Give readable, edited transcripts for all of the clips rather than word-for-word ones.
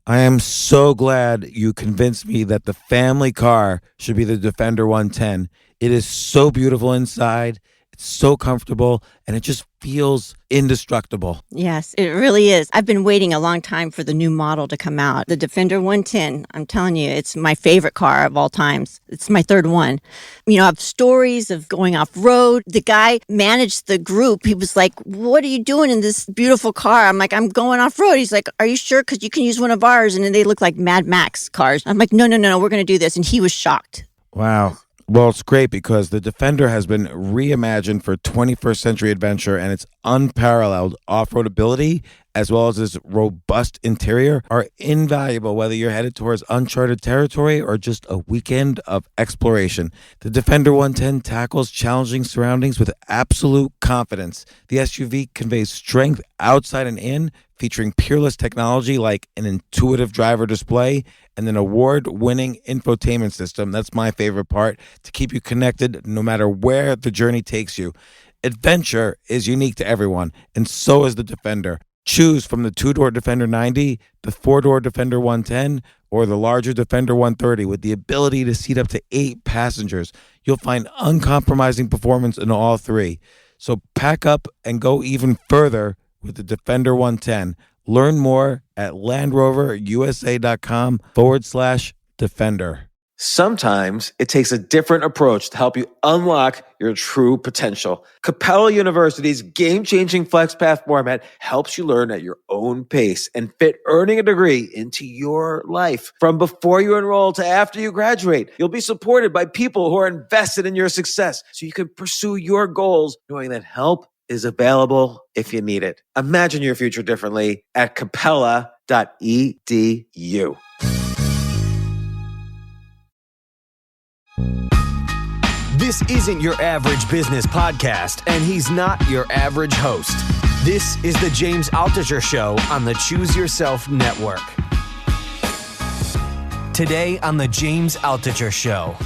I am so glad you convinced me that the family car should be the Defender 110. It is so beautiful inside, it's so comfortable, and it just feels indestructible. Yes, it really is. I've been waiting a long time for the new model to come out. The Defender 110, I'm telling you, it's my favorite car of all times. It's my third one. You know, I have stories of going off road. The guy managed the group. He was like, "What are you doing in this beautiful car?" I'm like, "I'm going off road." He's like, "Are you sure? Because you can use one of ours." And then they look like Mad Max cars. I'm like, no, we're going to do this. And he was shocked. Wow. Well, it's great because the Defender has been reimagined for 21st century adventure, and its unparalleled off-road ability as well as its robust interior are invaluable whether you're headed towards uncharted territory or just a weekend of exploration. The Defender 110 tackles challenging surroundings with absolute confidence. The SUV conveys strength outside and in, featuring peerless technology like an intuitive driver display and an award-winning infotainment system. That's my favorite part, to keep you connected no matter where the journey takes you. Adventure is unique to everyone, and so is the Defender. Choose from the two-door Defender 90, the four-door Defender 110, or the larger Defender 130 with the ability to seat up to 8 passengers. You'll find uncompromising performance in all three. So pack up and go even further with the Defender 110. Learn more at LandRoverUSA.com/Defender. Sometimes it takes a different approach to help you unlock your true potential. Capella University's game-changing FlexPath format helps you learn at your own pace and fit earning a degree into your life. From before you enroll to after you graduate, you'll be supported by people who are invested in your success so you can pursue your goals knowing that help is available if you need it. Imagine your future differently at capella.edu. This isn't your average business podcast, and he's not your average host. This is the James Altucher Show on the Choose Yourself Network. Today on the James Altucher Show.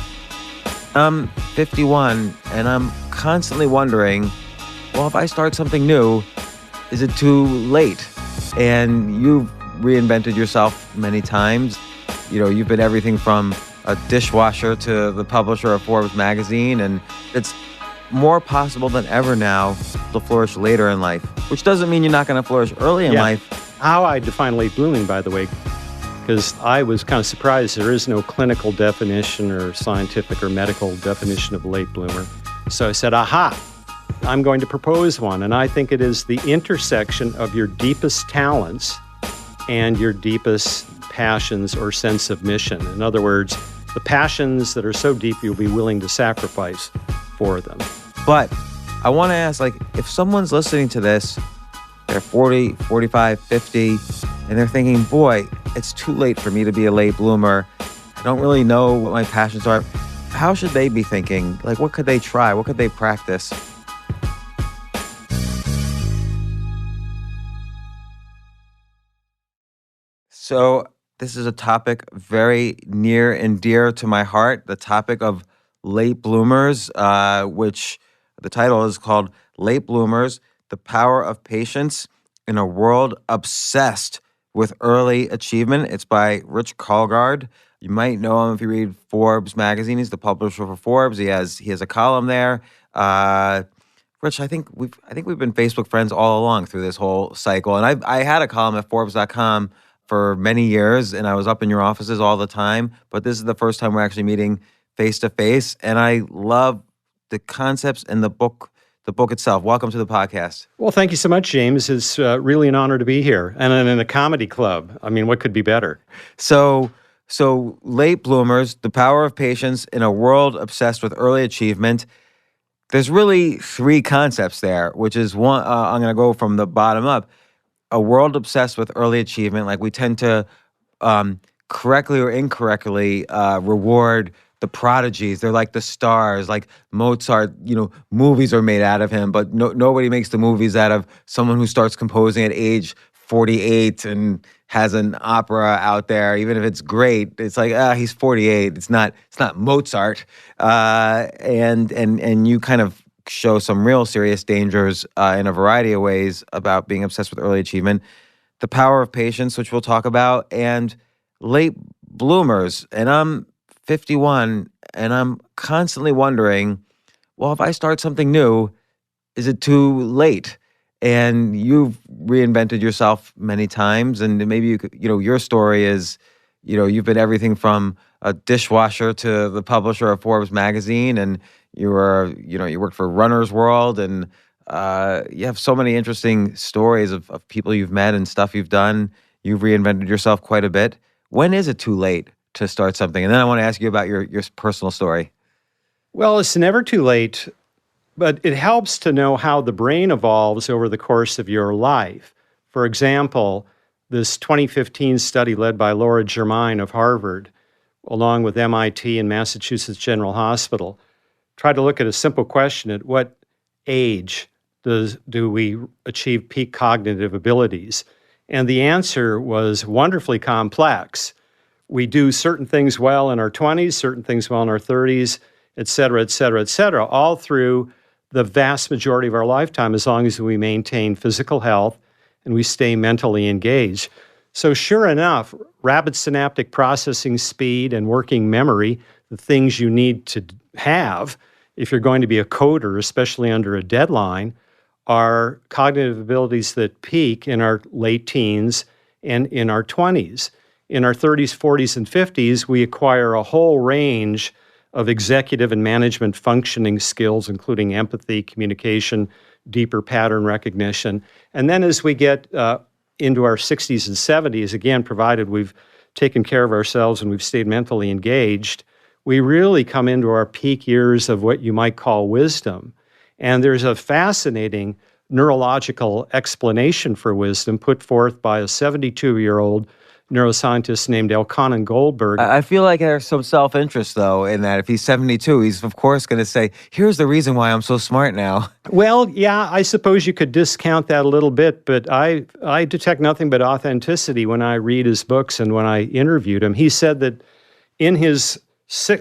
I'm 51, and I'm constantly wondering, well, if I start something new, is it too late? And you've reinvented yourself many times. You know, you've been everything from a dishwasher to the publisher of Forbes magazine, and it's more possible than ever now to flourish later in life, which doesn't mean you're not going to flourish early in life. How I define late blooming, by the way, because I was kind of surprised there is no clinical definition or scientific or medical definition of late bloomer. So I said, aha, I'm going to propose one, and I think it is the intersection of your deepest talents and your deepest passions or sense of mission. In other words, the passions that are so deep you'll be willing to sacrifice for them. But I want to ask, like, if someone's listening to this, they're 40, 45, 50, and they're thinking, boy, it's too late for me to be a late bloomer. I don't really know what my passions are. How should they be thinking? Like, what could they try? What could they practice? So this is a topic very near and dear to my heart, the topic of late bloomers, which the title is called Late Bloomers, The Power of Patience in a World Obsessed with Early Achievement. It's by Rich Karlgaard. You might know him if you read Forbes magazine. He's the publisher for Forbes. He has a column there. Rich, I think we've been Facebook friends all along through this whole cycle. And I had a column at Forbes.com for many years, and I was up in your offices all the time. But this is the first time we're actually meeting face to face, and I love the concepts and the book itself. Welcome to the podcast. Well, thank you so much, James. It's really an honor to be here, and in a comedy club. I mean, what could be better? So late bloomers, the power of patience in a world obsessed with early achievement. There's really 3 concepts there, which is one. I'm going to go from the bottom up. A world obsessed with early achievement, like we tend to correctly or incorrectly reward the prodigies. They're like the stars, like Mozart. You know, movies are made out of him, but nobody makes the movies out of someone who starts composing at age 48 and has an opera out there. Even if it's great, it's like he's 48. It's not Mozart. And you kind of show some real serious dangers in a variety of ways about being obsessed with early achievement. the power of patience, which we'll talk about, and late bloomers. And I'm 51, and I'm constantly wondering, well, if I start something new, is it too late? And you've reinvented yourself many times, and maybe your story is, you've been everything from a dishwasher to the publisher of Forbes magazine, and you worked for Runner's World, and you have so many interesting stories of people you've met and stuff you've done. You've reinvented yourself quite a bit. When is it too late to start something? And then I want to ask you about your personal story. Well, it's never too late, but it helps to know how the brain evolves over the course of your life. For example, this 2015 study led by Laura Germain of Harvard, along with MIT and Massachusetts General Hospital, tried to look at a simple question: at what age do we achieve peak cognitive abilities? And the answer was wonderfully complex. We do certain things well in our 20s, certain things well in our 30s, et cetera, et cetera, et cetera, all through the vast majority of our lifetime, as long as we maintain physical health and we stay mentally engaged. So sure enough, rapid synaptic processing speed and working memory, the things you need to have if you're going to be a coder, especially under a deadline, are cognitive abilities that peak in our late teens and in our 20s. In our 30s, 40s, and 50s, we acquire a whole range of executive and management functioning skills, including empathy, communication, deeper pattern recognition. And then as we get into our 60s and 70s, again, provided we've taken care of ourselves and we've stayed mentally engaged, we really come into our peak years of what you might call wisdom. And there's a fascinating neurological explanation for wisdom put forth by a 72-year-old neuroscientist named Elkanan Goldberg. I feel like there's some self-interest, though, in that if he's 72, he's, of course, going to say, here's the reason why I'm so smart now. Well, yeah, I suppose you could discount that a little bit, but I detect nothing but authenticity when I read his books and when I interviewed him. He said that in his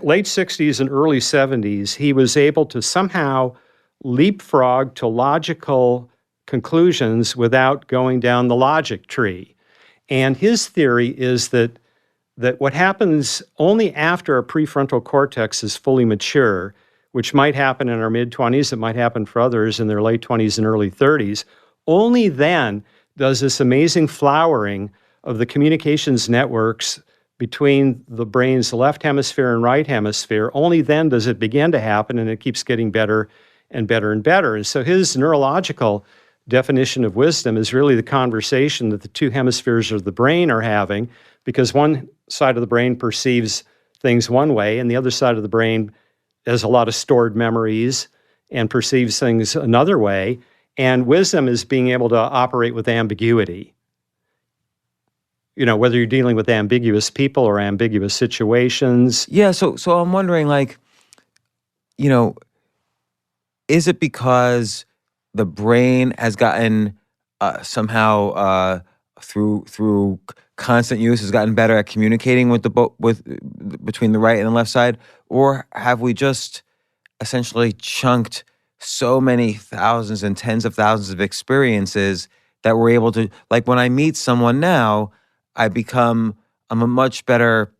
late 60s and early 70s, he was able to somehow leapfrog to logical conclusions without going down the logic tree. And his theory is that what happens only after our prefrontal cortex is fully mature, which might happen in our mid-20s, it might happen for others in their late 20s and early 30s, only then does this amazing flowering of the communications networks between the brain's left hemisphere and right hemisphere, only then does it begin to happen, and it keeps getting better and better and better. And so his neurological definition of wisdom is really the conversation that the two hemispheres of the brain are having, because one side of the brain perceives things one way, and the other side of the brain has a lot of stored memories and perceives things another way. And wisdom is being able to operate with ambiguity. Whether you're dealing with ambiguous people or ambiguous situations. Yeah, so I'm wondering, is it because the brain has gotten somehow through constant use has gotten better at communicating with between the right and the left side, or have we just essentially chunked so many thousands and tens of thousands of experiences that we're able to, like when I meet someone now, I'm a much better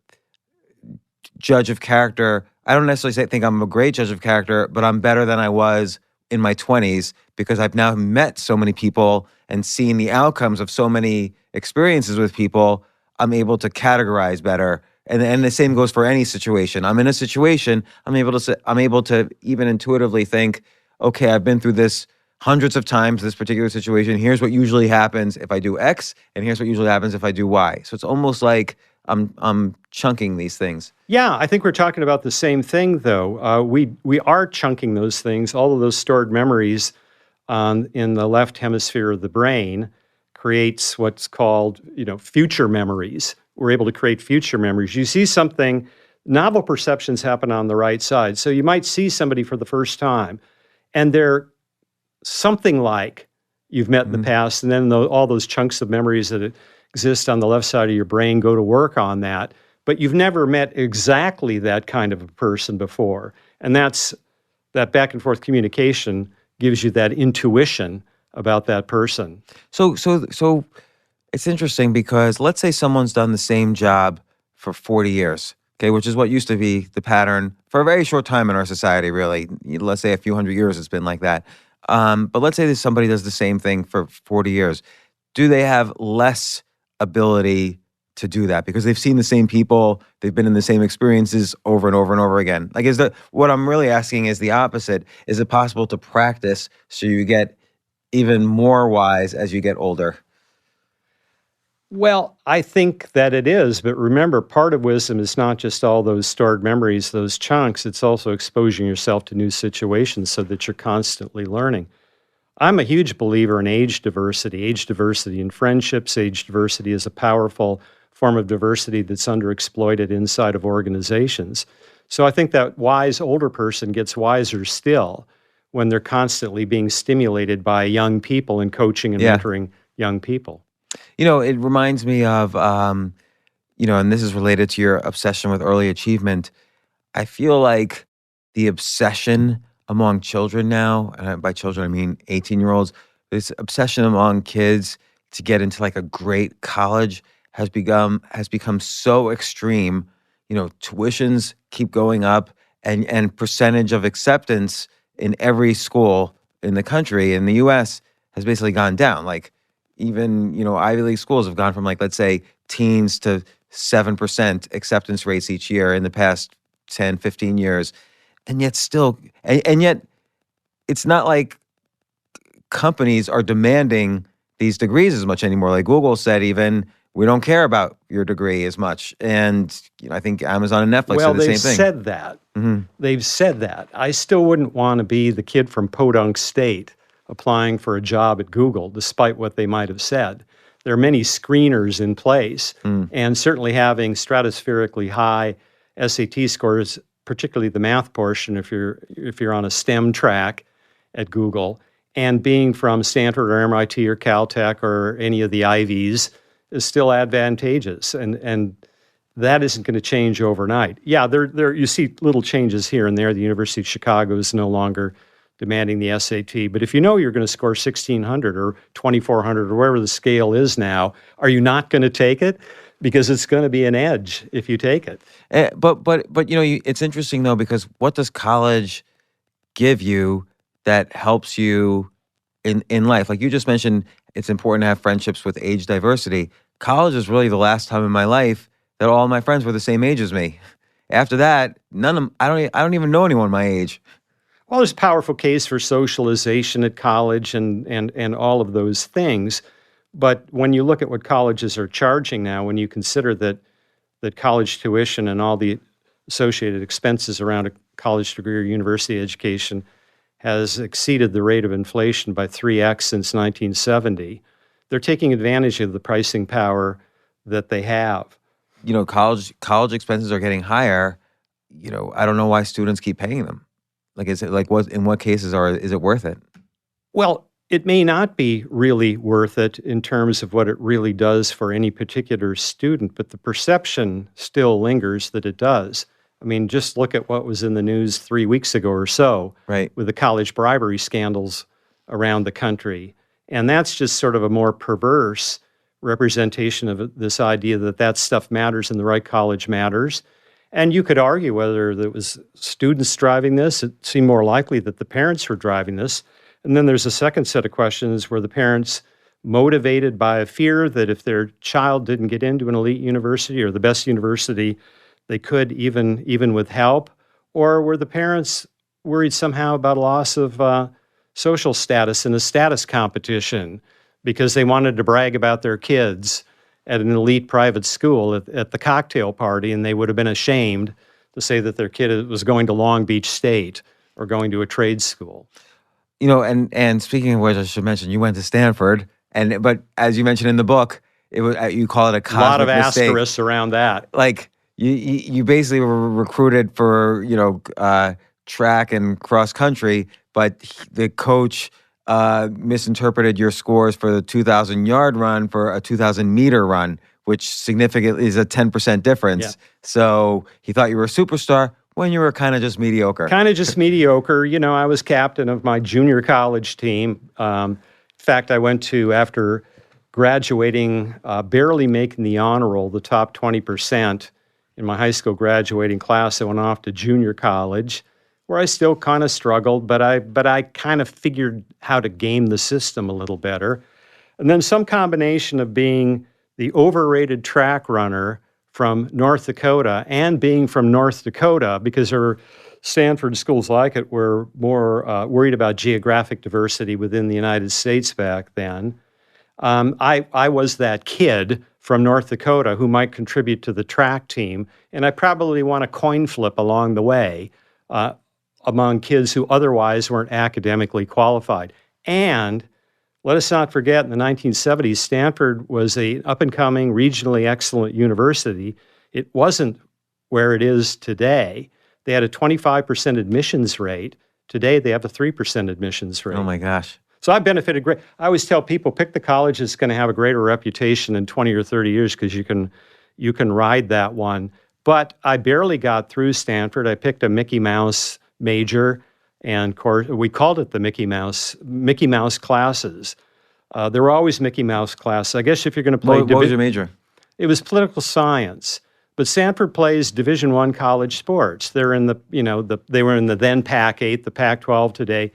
judge of character. I don't necessarily think I'm a great judge of character, but I'm better than I was in my 20s because I've now met so many people and seen the outcomes of so many experiences with people. I'm able to categorize better. And the same goes for any situation. I'm in a situation, I'm able to even intuitively think, okay, I've been through this hundreds of times, this particular situation. Here's what usually happens if I do X, and here's what usually happens if I do Y. So it's almost like I'm chunking these things. Yeah, I think we're talking about the same thing, though. We are chunking those things. All of those stored memories in the left hemisphere of the brain creates what's called, future memories. We're able to create future memories. You see something, novel perceptions happen on the right side. So you might see somebody for the first time, and they're something like you've met in the past, and then all those chunks of memories that exist on the left side of your brain go to work on that, but you've never met exactly that kind of a person before. And that back and forth communication gives you that intuition about that person. So It's interesting because let's say someone's done the same job for 40 years, okay, which is what used to be the pattern for a very short time in our society, really. Let's say a few hundred years it's been like that. But let's say that somebody does the same thing for 40 years. Do they have less ability to do that because they've seen the same people, they've been in the same experiences over and over and over again? Like, what I'm really asking is the opposite. Is it possible to practice so you get even more wise as you get older? Well, I think that it is, but remember, part of wisdom is not just all those stored memories, those chunks. It's also exposing yourself to new situations so that you're constantly learning. I'm a huge believer in age diversity in friendships. Age diversity is a powerful form of diversity that's underexploited inside of organizations. So I think that wise older person gets wiser still when they're constantly being stimulated by young people and coaching and mentoring young people. It reminds me of, and this is related to your obsession with early achievement. I feel like the obsession among children now, and by children I mean 18-year-olds, this obsession among kids to get into like a great college has become so extreme. Tuitions keep going up, and percentage of acceptance in every school in the country, in the U.S., has basically gone down. Like, even, Ivy League schools have gone from, like, let's say, teens to 7% acceptance rates each year in the past 10, 15 years. And yet still, and yet it's not like companies are demanding these degrees as much anymore. Like Google said, even, we don't care about your degree as much. And I think Amazon and Netflix said the same thing. They've said that. Mm-hmm. They've said that. I still wouldn't want to be the kid from Podunk State applying for a job at Google, despite what they might have said. There are many screeners in place, and certainly having stratospherically high SAT scores, particularly the math portion, if you're on a STEM track at Google, and being from Stanford or MIT or Caltech or any of the Ivies is still advantageous, and that isn't going to change overnight. Yeah, there you see little changes here and there. The University of Chicago is no longer demanding the SAT. But if you know you're going to score 1,600 or 2,400 or wherever the scale is now, are you not going to take it? Because it's going to be an edge if you take it. But it's interesting though, because what does college give you that helps you in life? Like you just mentioned, it's important to have friendships with age diversity. College is really the last time in my life that all my friends were the same age as me. After that, I don't even know anyone my age. Well, there's a powerful case for socialization at college and all of those things. But when you look at what colleges are charging now, when you consider that college tuition and all the associated expenses around a college degree or university education has exceeded the rate of inflation by 3x since 1970, they're taking advantage of the pricing power that they have. College expenses are getting higher. I don't know why students keep paying them. Like, is it in what cases is it worth it? Well, it may not be really worth it in terms of what it really does for any particular student, but the perception still lingers that it does. I mean, just look at what was in the news 3 weeks ago or so, right, with the college bribery scandals around the country. And that's just sort of a more perverse representation of this idea that stuff matters and the right college matters. And you could argue whether it was students driving this. It seemed more likely that the parents were driving this. And then there's a second set of questions where the parents, motivated by a fear that if their child didn't get into an elite university or the best university they could, even with help, or were the parents worried somehow about a loss of social status in a status competition because they wanted to brag about their kids at an elite private school at the cocktail party, and they would have been ashamed to say that their kid was going to Long Beach State or going to a trade school. And speaking of which, I should mention, you went to Stanford, but as you mentioned in the book, it was you call it a cosmic lot of mistake. asterisks around that. Like you basically were recruited for track and cross country, but the coach misinterpreted your scores for the 2,000-yard run for a 2,000-meter run, which significantly is a 10% difference. Yeah. So he thought you were a superstar when you were kind of just mediocre. Mediocre. I was captain of my junior college team. In fact, I went to, after graduating, barely making the honor roll, the top 20% in my high school graduating class. I went off to junior college, where I still kind of struggled, but I kind of figured how to game the system a little better. And then some combination of being the overrated track runner from North Dakota and being from North Dakota, because there were Stanford schools like it were more worried about geographic diversity within the United States back then. I was that kid from North Dakota who might contribute to the track team, and I probably won a coin flip along the way among kids who otherwise weren't academically qualified. And let us not forget, in the 1970s, Stanford was an up-and-coming, regionally excellent university. It wasn't where it is today. They had a 25% admissions rate. Today, they have a 3% admissions rate. Oh, my gosh. So I benefited great. I always tell people, pick the college that's going to have a greater reputation in 20 or 30 years because you can ride that one. But I barely got through Stanford. I picked a Mickey Mouse major, and we called it the Mickey Mouse classes. There were always Mickey Mouse classes. I guess if you're going to play... What was your major? It was political science. But Stanford plays Division I college sports. They're in they were in the then Pac-8, the Pac-12 today.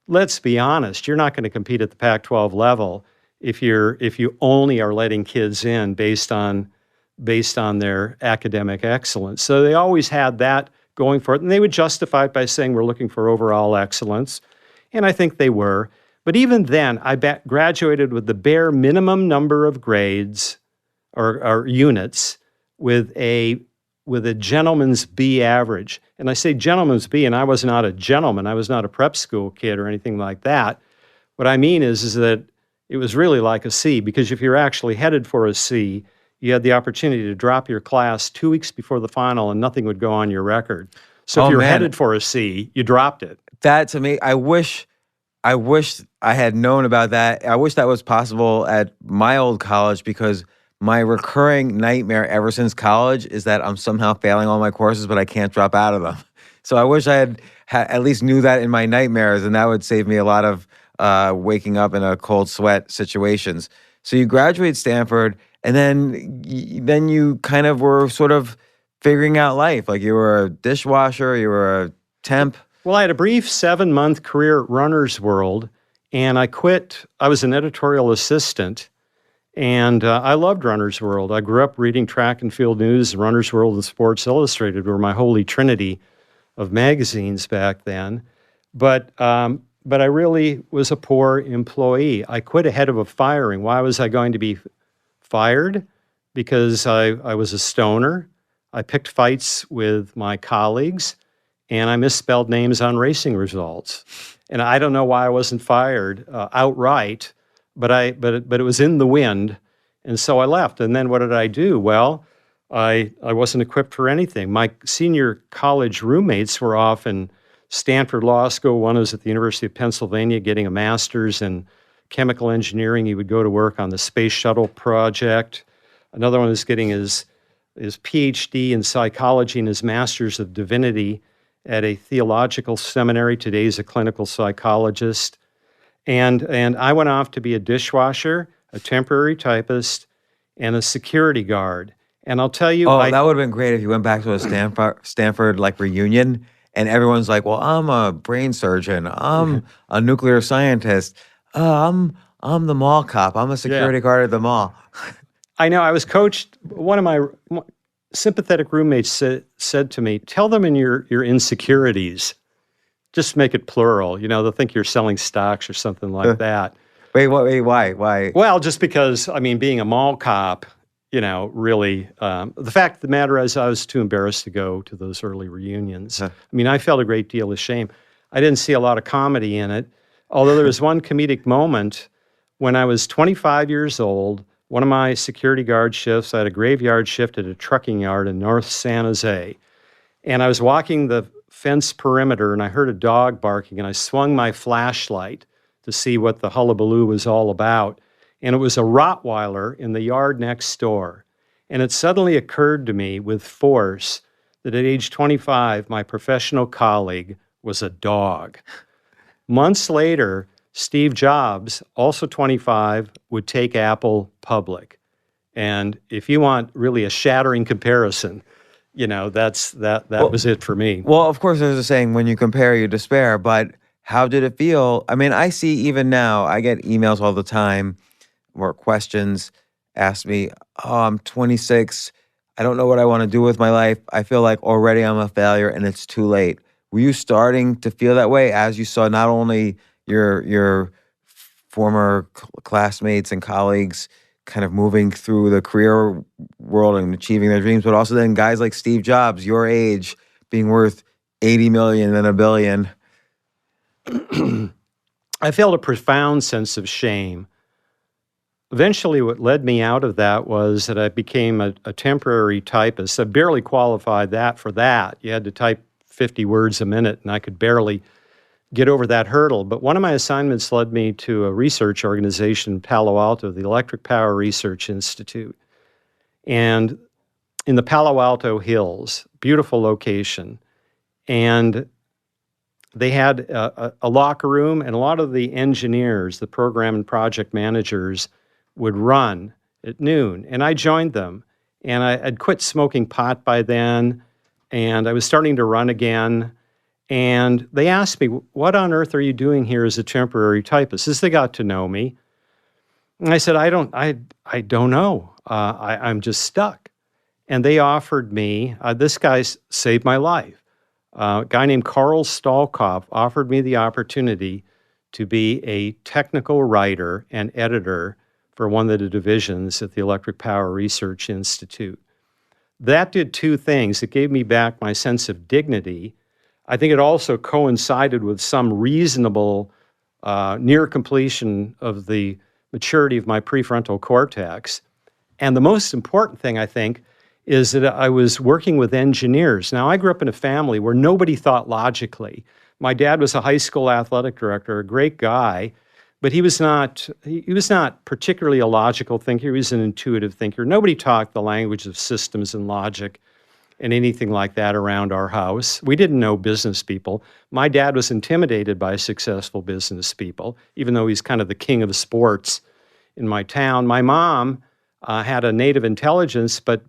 Let's be honest, you're not going to compete at the Pac-12 level if you only are letting kids in based on their academic excellence. So they always had that going for it, and they would justify it by saying we're looking for overall excellence, and I think they were. But even then, I graduated with the bare minimum number of grades or units with a gentleman's B average. And I say gentleman's B, and I was not a gentleman. I was not a prep school kid or anything like that. What I mean is that it was really like a C, because if you're actually headed for a C, you had the opportunity to drop your class 2 weeks before the final and nothing would go on your record. So if you're headed for a C, you dropped it. That, to me, I wish I had known about that. I wish that was possible at my old college, because my recurring nightmare ever since college is that I'm somehow failing all my courses, but I can't drop out of them. So I wish I had at least knew that in my nightmares, and that would save me a lot of waking up in a cold sweat situations. So you graduate Stanford, and then you kind of were sort of figuring out life. Like, you were a dishwasher, you were a temp. Well, I had a brief 7-month career at Runner's World, and I quit. I was an editorial assistant, and I loved Runner's World. I grew up reading track and field news. Runner's World and Sports Illustrated were my holy trinity of magazines back then. But I really was a poor employee. I quit ahead of a firing. Why was I going to be fired? Because I was a stoner. I picked fights with my colleagues, and I misspelled names on racing results. And I don't know why I wasn't fired outright, but it was in the wind, and so I left. And then what did I do? Well, I wasn't equipped for anything. My senior college roommates were off in Stanford Law School. One was at the University of Pennsylvania getting a master's in chemical engineering. He would go to work on the space shuttle project. Another one was getting his PhD in psychology and his master's of divinity at a theological seminary. Today he's a clinical psychologist. And I went off to be a dishwasher, a temporary typist, and a security guard. And I'll tell you... that would have been great if you went back to a Stanford like reunion, and everyone's like, well, I'm a brain surgeon. I'm a nuclear scientist. I'm the mall cop. I'm a security guard at the mall. I know. I was coached. One of my sympathetic roommates said to me, tell them in your insecurities. Just make it plural. They'll think you're selling stocks or something like that. Wait, why? Well, just because, being a mall cop, really, the fact of the matter is I was too embarrassed to go to those early reunions. I felt a great deal of shame. I didn't see a lot of comedy in it, although there was one comedic moment when I was 25 years old. One of my security guard shifts, I had a graveyard shift at a trucking yard in North San Jose, and I was walking the fence perimeter, and I heard a dog barking, and I swung my flashlight to see what the hullabaloo was all about. And it was a Rottweiler in the yard next door. And it suddenly occurred to me with force that at age 25, my professional colleague was a dog. Months later, Steve Jobs, also 25, would take Apple public. And if you want really a shattering comparison, that was it for me. Well, of course, there's a saying, when you compare, you despair. But how did it feel? I mean, I see even now, I get emails all the time or questions ask me, oh, I'm 26. I don't know what I want to do with my life. I feel like already I'm a failure and it's too late. Were you starting to feel that way as you saw not only your former classmates and colleagues kind of moving through the career world and achieving their dreams, but also then guys like Steve Jobs, your age, being worth 80 million and $1 billion? I felt a profound sense of shame. Eventually, what led me out of that was that I became a temporary typist. I barely qualified for that. You had to type 50 words a minute, and I could barely get over that hurdle. But one of my assignments led me to a research organization in Palo Alto, the Electric Power Research Institute. And in the Palo Alto Hills, beautiful location. And they had a locker room, and a lot of the engineers, the program and project managers, would run at noon. And I joined them. And I'd quit smoking pot by then, and I was starting to run again. And they asked me, what on earth are you doing here as a temporary typist? As they got to know me. And I said, I don't know. I'm just stuck. And they offered me, this guy saved my life. A guy named Karl Stalkopf offered me the opportunity to be a technical writer and editor for one of the divisions at the Electric Power Research Institute. That did two things. It gave me back my sense of dignity. I think it also coincided with some reasonable near completion of the maturity of my prefrontal cortex. And the most important thing, I think, is that I was working with engineers. Now, I grew up in a family where nobody thought logically. My dad was a high school athletic director, a great guy, but he was not particularly a logical thinker. He was an intuitive thinker. Nobody talked the language of systems and logic and anything like that around our house. We didn't know business people. My dad was intimidated by successful business people, even though he's kind of the king of the sports in my town. My mom had a native intelligence, but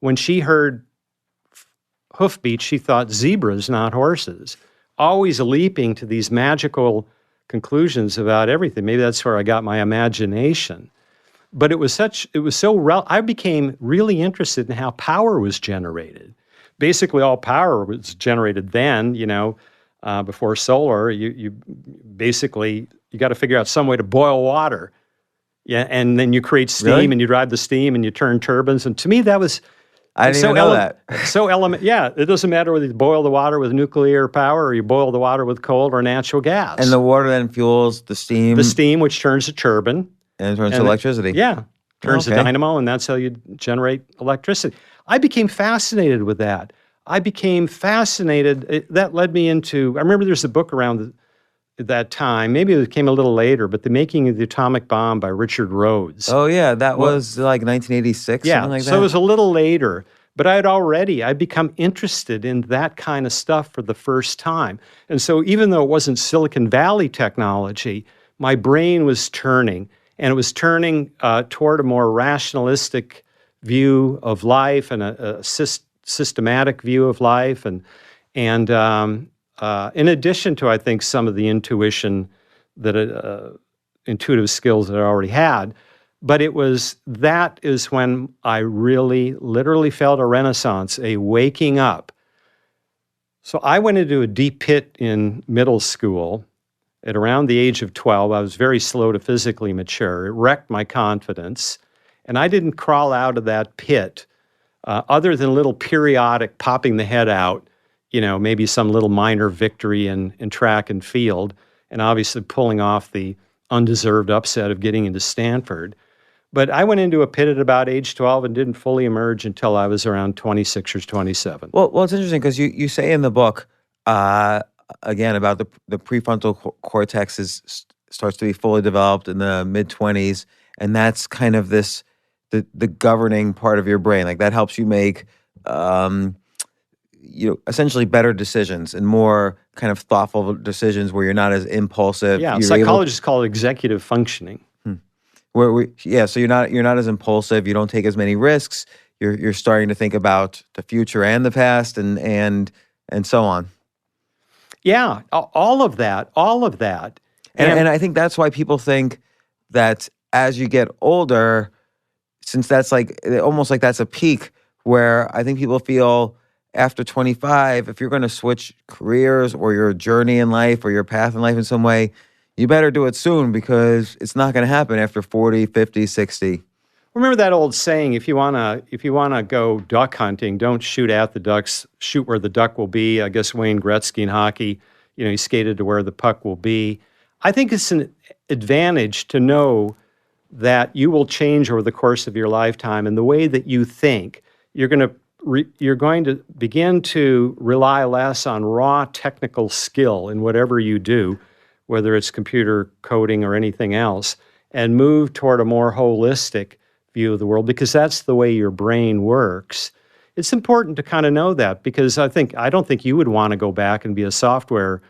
when she heard hoofbeats, she thought zebras, not horses, always leaping to these magical conclusions about everything. Maybe that's where I got my imagination. But I became really interested in how power was generated. Basically, all power was generated then, before solar. You got to figure out some way to boil water. Yeah, and then you create steam, Really? and you drive the steam, and you turn turbines. And to me, that was I didn't even know that. So element. Yeah, it doesn't matter whether you boil the water with nuclear power or you boil the water with coal or natural gas. And the water then fuels the steam. The steam, which turns a turbine. And it turns to electricity. Yeah, turns a dynamo, and that's how you generate electricity. I became fascinated with that. That led me into, I remember there's a book around that time, maybe it came a little later, but The Making of the Atomic Bomb by Richard Rhodes. Oh, yeah, that was like 1986, something like that? So it was a little later, but I'd become interested in that kind of stuff for the first time. And so even though it wasn't Silicon Valley technology, my brain was turning, and it was turning toward a more rationalistic view of life and a systematic view of life. And in addition to, I think, some of the intuition intuitive skills that I already had, but that is when I really, literally felt a renaissance, a waking up. So I went into a deep pit in middle school. At around the age of 12, I was very slow to physically mature. It wrecked my confidence. And I didn't crawl out of that pit other than little periodic popping the head out, maybe some little minor victory in track and field, and obviously pulling off the undeserved upset of getting into Stanford. But I went into a pit at about age 12 and didn't fully emerge until I was around 26 or 27. Well, it's interesting because you say in the book, again, about the prefrontal cortex starts to be fully developed in the mid-20s, and that's kind of the governing part of your brain. Like that helps you make essentially better decisions and more kind of thoughtful decisions where you're not as impulsive. Yeah, You're psychologists call it executive functioning. So you're not as impulsive. You don't take as many risks. You're starting to think about the future and the past and so on. Yeah, all of that. And I think that's why people think that as you get older, since that's like almost like that's a peak where I think people feel after 25, if you're going to switch careers or your journey in life or your path in life in some way, you better do it soon because it's not going to happen after 40, 50, 60. Remember that old saying, if you wanna go duck hunting, don't shoot at the ducks, shoot where the duck will be. I guess Wayne Gretzky in hockey, he skated to where the puck will be. I think it's an advantage to know that you will change over the course of your lifetime, and the way that you think, you're going to begin to rely less on raw technical skill in whatever you do, whether it's computer coding or anything else, and move toward a more holistic view of the world, because that's the way your brain works. It's important to kind of know that, because I don't think you would want to go back and be a software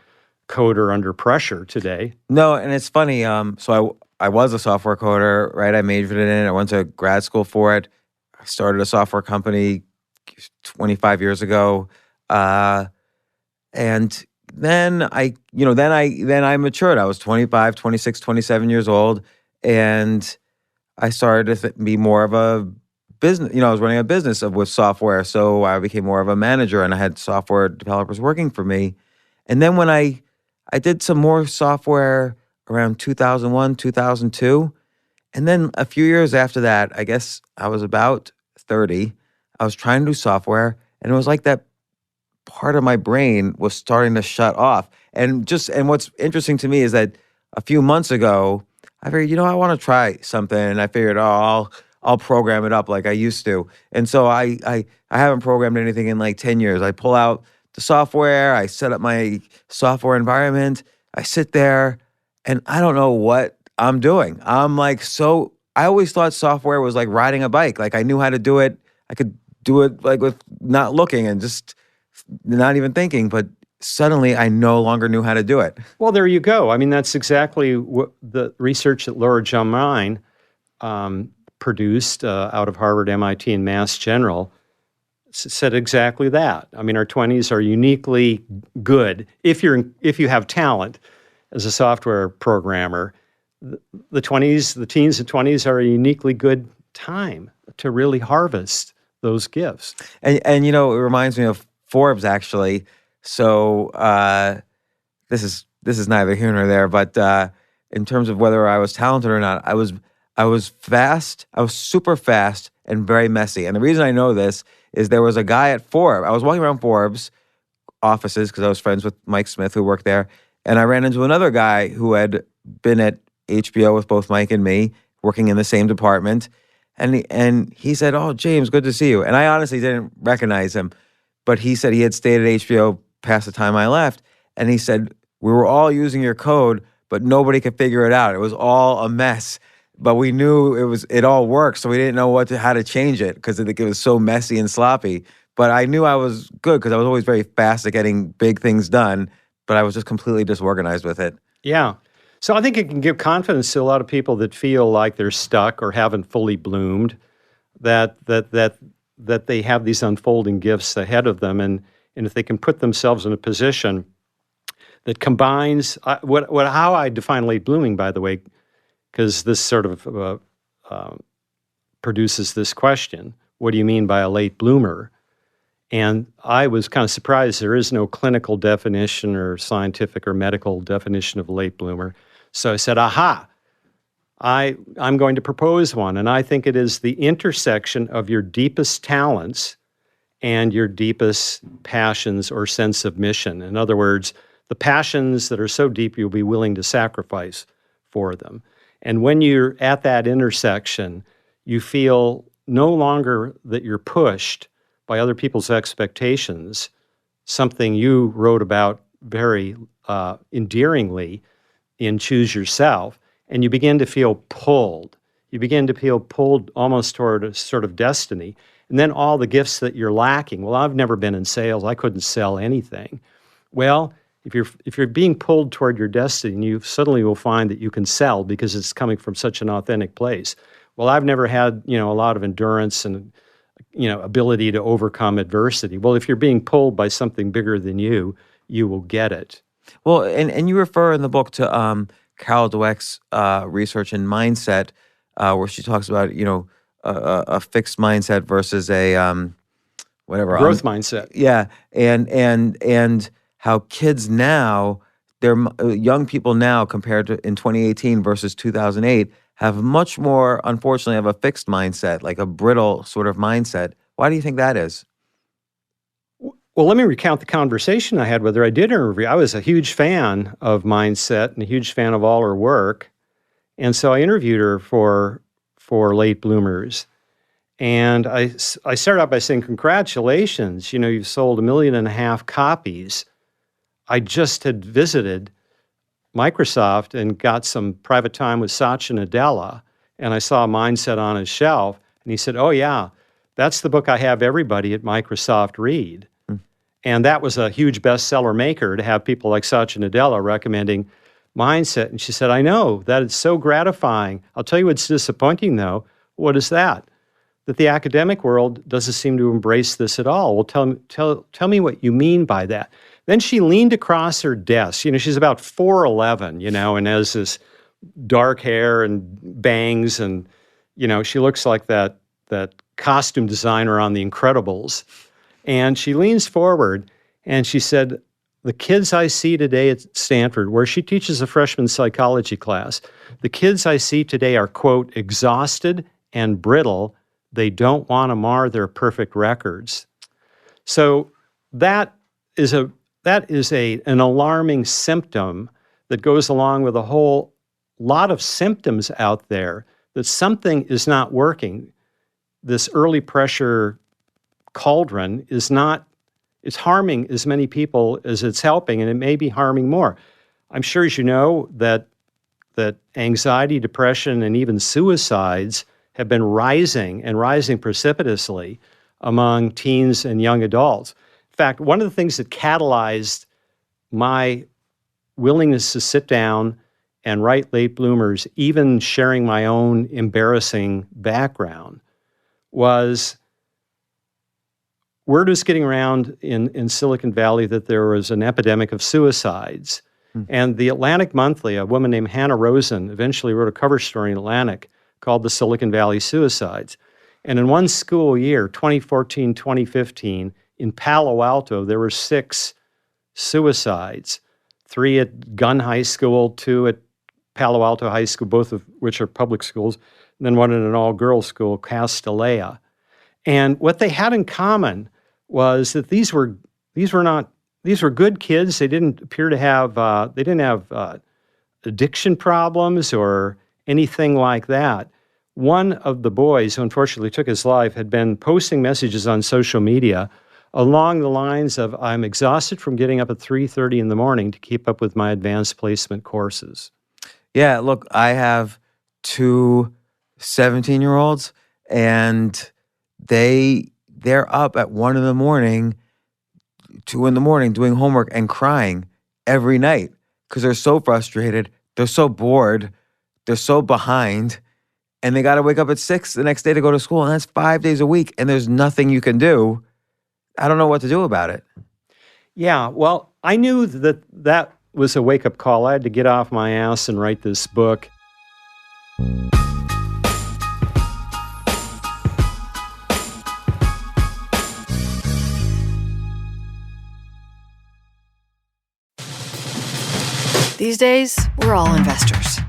coder under pressure today. No, and it's funny. So I was a software coder, right? I majored in it. I went to grad school for it. I started a software company 25 years ago, and then I matured. I was 25, 26, 27 years old, and I started to be more of a business. I was running a business with software, so I became more of a manager, and I had software developers working for me. And then when I did some more software around 2001, 2002, and then a few years after that, I guess I was about 30, I was trying to do software, and it was like that part of my brain was starting to shut off. And what's interesting to me is that a few months ago, I figured, I want to try something, and I figured, I'll program it up like I used to. And so I haven't programmed anything in like 10 years. I pull out the software, I set up my software environment, I sit there, and I don't know what I'm doing. I always thought software was like riding a bike. Like I knew how to do it. I could do it like with not looking and just not even thinking, but suddenly I no longer knew how to do it. Well, there you go. I mean, that's exactly what the research that Laura Jamine produced out of Harvard, MIT, and Mass General said exactly that. I mean, our 20s are uniquely good if you have talent as a software programmer. The teens and 20s are a uniquely good time to really harvest those gifts. And it reminds me of Forbes actually. So this is neither here nor there, but in terms of whether I was talented or not, I was fast. I was super fast and very messy. And the reason I know this is there was a guy at Forbes. I was walking around Forbes offices because I was friends with Mike Smith who worked there, and I ran into another guy who had been at HBO with both Mike and me, working in the same department. And he said, "Oh, James, good to see you." And I honestly didn't recognize him, but he said he had stayed at HBO past the time I left, and he said, "We were all using your code, but nobody could figure it out. It was all a mess. But we knew it all worked, so we didn't know how to change it because it was so messy and sloppy. But I knew I was good because I was always very fast at getting big things done, but I was just completely disorganized with it." Yeah. So I think it can give confidence to a lot of people that feel like they're stuck or haven't fully bloomed, that they have these unfolding gifts ahead of them, and if they can put themselves in a position that combines how I define late blooming, by the way, because this sort of produces this question: what do you mean by a late bloomer? And I was kind of surprised there is no clinical definition or scientific or medical definition of a late bloomer. So I said, aha, I'm going to propose one. And I think it is the intersection of your deepest talents and your deepest passions or sense of mission. In other words, the passions that are so deep you'll be willing to sacrifice for them. And when you're at that intersection, you feel no longer that you're pushed by other people's expectations, something you wrote about very endearingly in Choose Yourself, and you begin to feel pulled. You begin to feel pulled almost toward a sort of destiny. And then all the gifts that you're lacking. Well, I've never been in sales. I couldn't sell anything. Well, if you're being pulled toward your destiny, you suddenly will find that you can sell because it's coming from such an authentic place. Well, I've never had, a lot of endurance and, ability to overcome adversity. Well, if you're being pulled by something bigger than you will get it. Well, and you refer in the book to Carol Dweck's research in mindset, where she talks about, a fixed mindset versus a Growth mindset. Yeah, and how kids now, they're young people now compared to in 2018 versus 2008 have much more, unfortunately, have a fixed mindset, like a brittle sort of mindset. Why do you think that is? Well, let me recount the conversation I had with her. I did interview. I was a huge fan of mindset and a huge fan of all her work. And so I interviewed her for Late Bloomers. And I started out by saying, congratulations, you've sold 1.5 million copies. I just had visited Microsoft and got some private time with Satya Nadella, and I saw Mindset on his shelf, and he said, oh yeah, that's the book I have everybody at Microsoft read. And that was a huge bestseller maker to have people like Satya Nadella recommending Mindset. And she said, I know, that is so gratifying. I'll tell you what's disappointing though. What is that? That the academic world doesn't seem to embrace this at all. Well, tell me what you mean by that. Then she leaned across her desk. She's about 4'11", and has this dark hair and bangs, and she looks like that costume designer on The Incredibles. And she leans forward and she said, the kids I see today at Stanford, where she teaches a freshman psychology class, the kids I see today are, quote, exhausted and brittle. They don't want to mar their perfect records. So that is an alarming symptom that goes along with a whole lot of symptoms out there that something is not working. This early pressure cauldron it's harming as many people as it's helping, and it may be harming more. I'm sure, as you know, that anxiety, depression, and even suicides have been rising precipitously among teens and young adults. In fact, one of the things that catalyzed my willingness to sit down and write Late Bloomers, even sharing my own embarrassing background, was word was getting around in Silicon Valley that there was an epidemic of suicides. And the Atlantic Monthly, a woman named Hannah Rosen, eventually wrote a cover story in Atlantic called The Silicon Valley Suicides. And in one school year, 2014, 2015, in Palo Alto, there were 6 suicides, 3 at Gunn High School, 2 at Palo Alto High School, both of which are public schools, and then one in an all-girls school, Castanea. And what they had in common was that these were good kids. They didn't appear to have addiction problems or anything like that. One of the boys, who unfortunately took his life, had been posting messages on social media along the lines of, I'm exhausted from getting up at 3:30 in the morning to keep up with my advanced placement courses. Yeah, look, I have 2 17-year-olds, and they're up at 1 in the morning, 2 in the morning, doing homework and crying every night because they're so frustrated, they're so bored, they're so behind, and they got to wake up at 6 the next day to go to school, and that's 5 days a week, and there's nothing you can do. I don't know what to do about it. Yeah, well, I knew that was a wake-up call. I had to get off my ass and write this book. These days, we're all investors,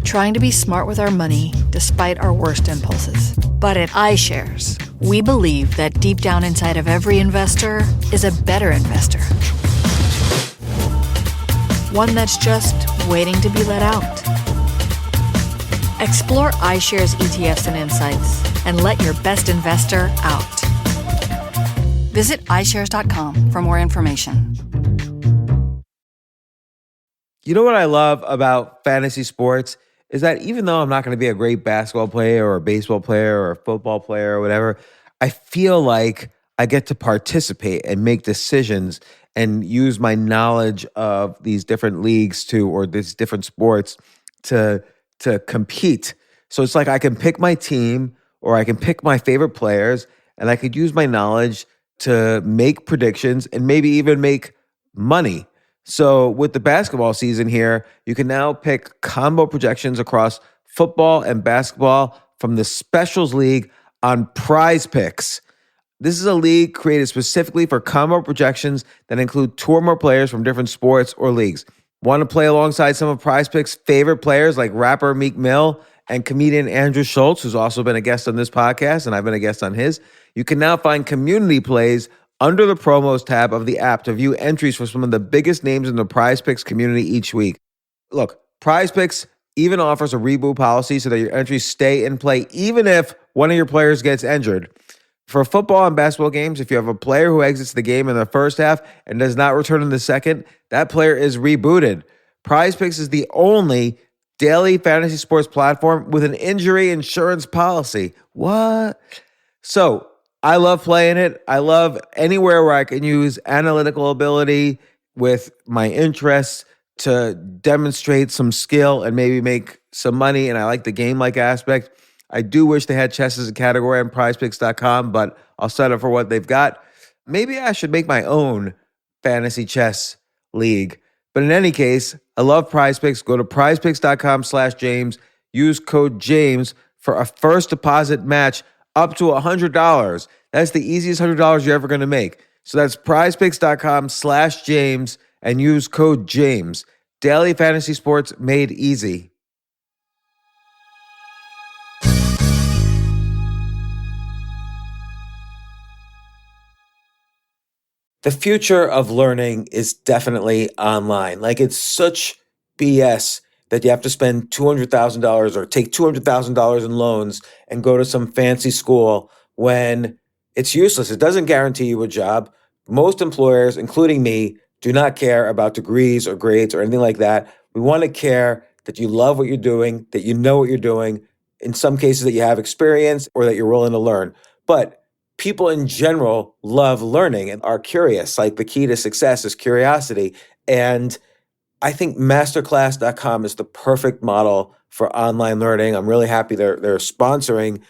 trying to be smart with our money despite our worst impulses. But at iShares, we believe that deep down inside of every investor is a better investor. One that's just waiting to be let out. Explore iShares ETFs and insights and let your best investor out. Visit iShares.com for more information. You know what I love about fantasy sports is that even though I'm not going to be a great basketball player or a baseball player or a football player or whatever, I feel like I get to participate and make decisions and use my knowledge of these different leagues or these different sports to compete. So it's like I can pick my team or I can pick my favorite players and I could use my knowledge to make predictions and maybe even make money. So with the basketball season here, you can now pick combo projections across football and basketball from the Specials League on Prize Picks. This is a league created specifically for combo projections that include two or more players from different sports or leagues. Want to play alongside some of Prize Picks' favorite players like rapper Meek Mill and comedian Andrew Schultz, who's also been a guest on this podcast, and I've been a guest on his? You can now find community plays under the promos tab of the app to view entries for some of the biggest names in the Prize Picks community each week. Look, Prize Picks even offers a reboot policy so that your entries stay in play even if one of your players gets injured. For football and basketball games, if you have a player who exits the game in the first half and does not return in the second, that player is rebooted. Prize Picks is the only daily fantasy sports platform with an injury insurance policy. What? So I love playing it. I love anywhere where I can use analytical ability with my interests to demonstrate some skill and maybe make some money. And I like the game-like aspect. I do wish they had chess as a category on prizepicks.com, but I'll settle for what they've got. Maybe I should make my own fantasy chess league. But in any case, I love Prize Picks. Go to prizepicks.com/James. Use code James for a first deposit match up to $100. That's the easiest $100 you're ever going to make. So that's prizepicks.com/James and use code James. Daily fantasy sports made easy. The future of learning is definitely online. Like, it's such BS that you have to spend $200,000 or take $200,000 in loans and go to some fancy school when it's useless. It doesn't guarantee you a job. Most employers, including me, do not care about degrees or grades or anything like that. We want to care that you love what you're doing, that you know what you're doing, in some cases that you have experience or that you're willing to learn. But people in general love learning and are curious. Like, the key to success is curiosity. And I think masterclass.com is the perfect model for online learning. I'm really happy they're sponsoring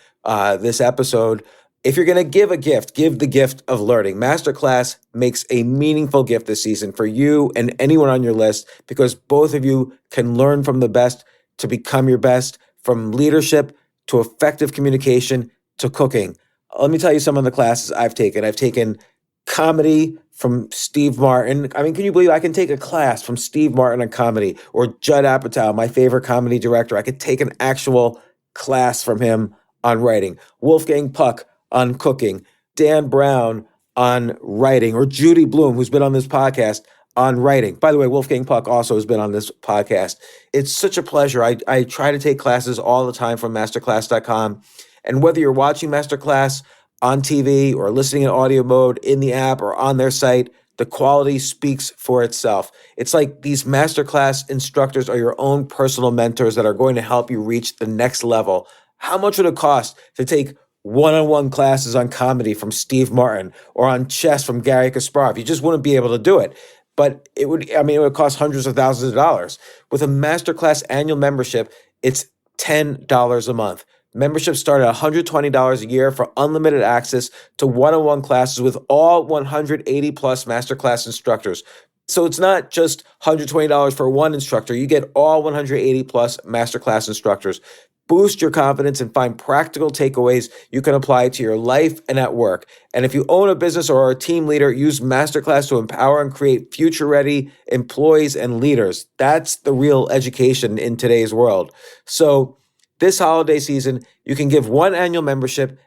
this episode. If you're going to give a gift, give the gift of learning. Masterclass makes a meaningful gift this season for you and anyone on your list, because both of you can learn from the best to become your best, from leadership to effective communication to cooking. Let me tell you some of the classes I've taken. I've taken comedy from Steve Martin. I mean, can you believe I can take a class from Steve Martin on comedy, or Judd Apatow, my favorite comedy director? I could take an actual class from him on writing. Wolfgang Puck on cooking. Dan Brown on writing, or Judy Bloom, who's been on this podcast, on writing. By the way, Wolfgang Puck also has been on this podcast. It's such a pleasure. I try to take classes all the time from masterclass.com. And whether you're watching Masterclass on TV or listening in audio mode in the app or on their site, the quality speaks for itself. It's like these Masterclass instructors are your own personal mentors that are going to help you reach the next level. How much would it cost to take one-on-one classes on comedy from Steve Martin or on chess from Gary Kasparov? You just wouldn't be able to do it. But it would cost hundreds of thousands of dollars. With a Masterclass annual membership, it's $10 a month. Memberships start at $120 a year for unlimited access to one-on-one classes with all 180 plus Masterclass instructors. So it's not just $120 for one instructor. You get all 180 plus Masterclass instructors. Boost your confidence and find practical takeaways you can apply to your life and at work. And if you own a business or are a team leader, use Masterclass to empower and create future-ready employees and leaders. That's the real education in today's world. So this holiday season, you can give one annual membership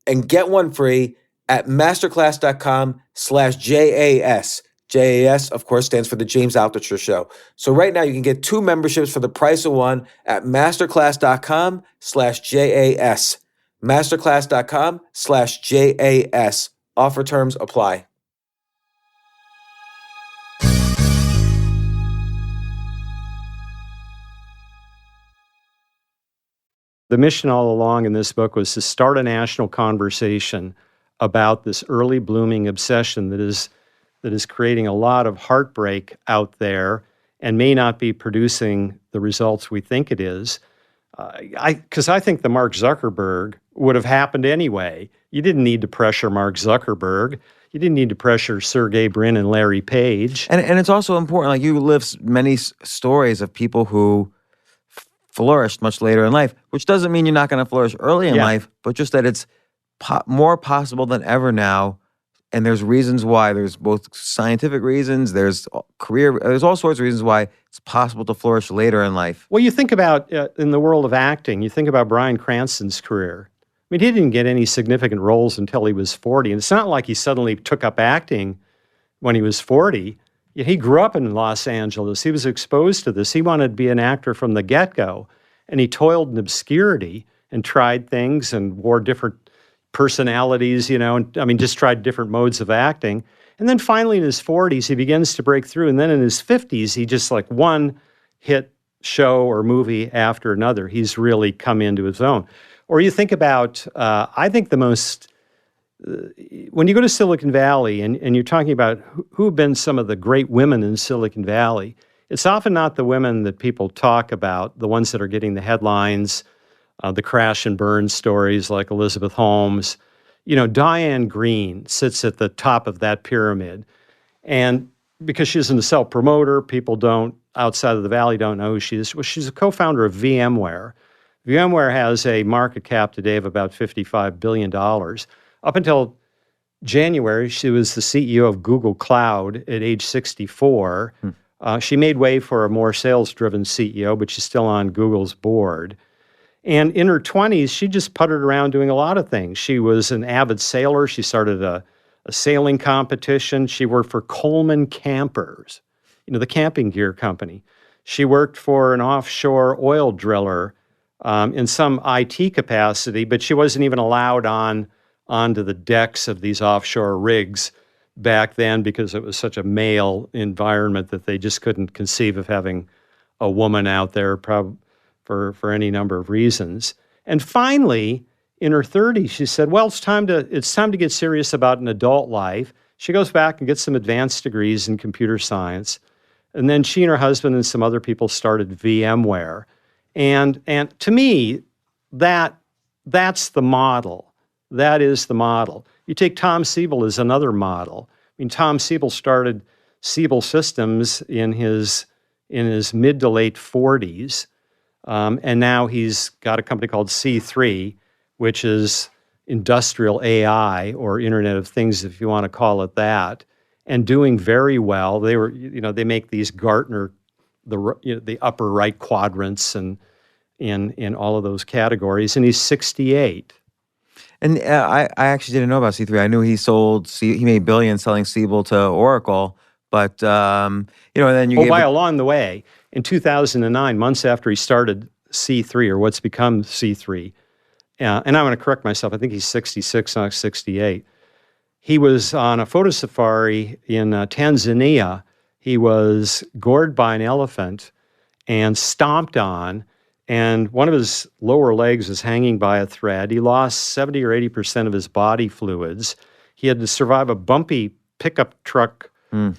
and get one free at masterclass.com/JAS. JAS, of course, stands for the James Altucher Show. So right now you can get two memberships for the price of one at masterclass.com/JAS. Masterclass.com/JAS. Offer terms apply. The mission all along in this book was to start a national conversation about this early blooming obsession that is creating a lot of heartbreak out there and may not be producing the results we think it is. Because I think the Mark Zuckerberg would have happened anyway. You didn't need to pressure Mark Zuckerberg. You didn't need to pressure Sergey Brin and Larry Page. And it's also important, like you live many stories of people who flourished much later in life, which doesn't mean you're not going to flourish early in life, but just that it's more possible than ever now. And there's reasons why. There's both scientific reasons, there's all sorts of reasons why it's possible to flourish later in life. Well, you think about, in the world of acting, you think about Bryan Cranston's career. I mean, he didn't get any significant roles until he was 40. And it's not like he suddenly took up acting when he was 40. He grew up in Los Angeles. He was exposed to this. He wanted to be an actor from the get-go. And he toiled in obscurity and tried things and wore different personalities, and I mean, just tried different modes of acting. And then finally in his 40s, he begins to break through. And then in his 50s, he just like one hit show or movie after another. He's really come into his own. Or you think about, I think the most, when you go to Silicon Valley and you're talking about who have been some of the great women in Silicon Valley, it's often not the women that people talk about, the ones that are getting the headlines, the crash and burn stories like Elizabeth Holmes. Diane Green sits at the top of that pyramid. And because she's a self-promoter, people outside of the Valley don't know who she is. Well, she's a co-founder of VMware. VMware has a market cap today of about $55 billion. Up until January, she was the CEO of Google Cloud at age 64. She made way for a more sales-driven CEO, but she's still on Google's board. And in her 20s, she just puttered around doing a lot of things. She was an avid sailor. She started a sailing competition. She worked for Coleman Campers, the camping gear company. She worked for an offshore oil driller in some IT capacity, but she wasn't even allowed onto the decks of these offshore rigs back then because it was such a male environment that they just couldn't conceive of having a woman out there for any number of reasons. And finally, in her 30s, she said, well, it's time to get serious about an adult life. She goes back and gets some advanced degrees in computer science. And then she and her husband and some other people started VMware. And to me, that's the model. That is the model. You take Tom Siebel as another model. I mean, Tom Siebel started Siebel Systems in his mid to late 40s. And now he's got a company called C3, which is industrial AI or Internet of Things, if you want to call it that, and doing very well. They make these Gartner, the upper right quadrants and in all of those categories, and he's 68. And I actually didn't know about C3. I knew he made billions selling Siebel to Oracle, but and then along the way, in 2009, months after he started C3, or what's become C3, and I'm going to correct myself, I think he's 66, not 68. He was on a photo safari in Tanzania. He was gored by an elephant and stomped on, and one of his lower legs was hanging by a thread. He lost 70 or 80% of his body fluids. He had to survive a bumpy pickup truck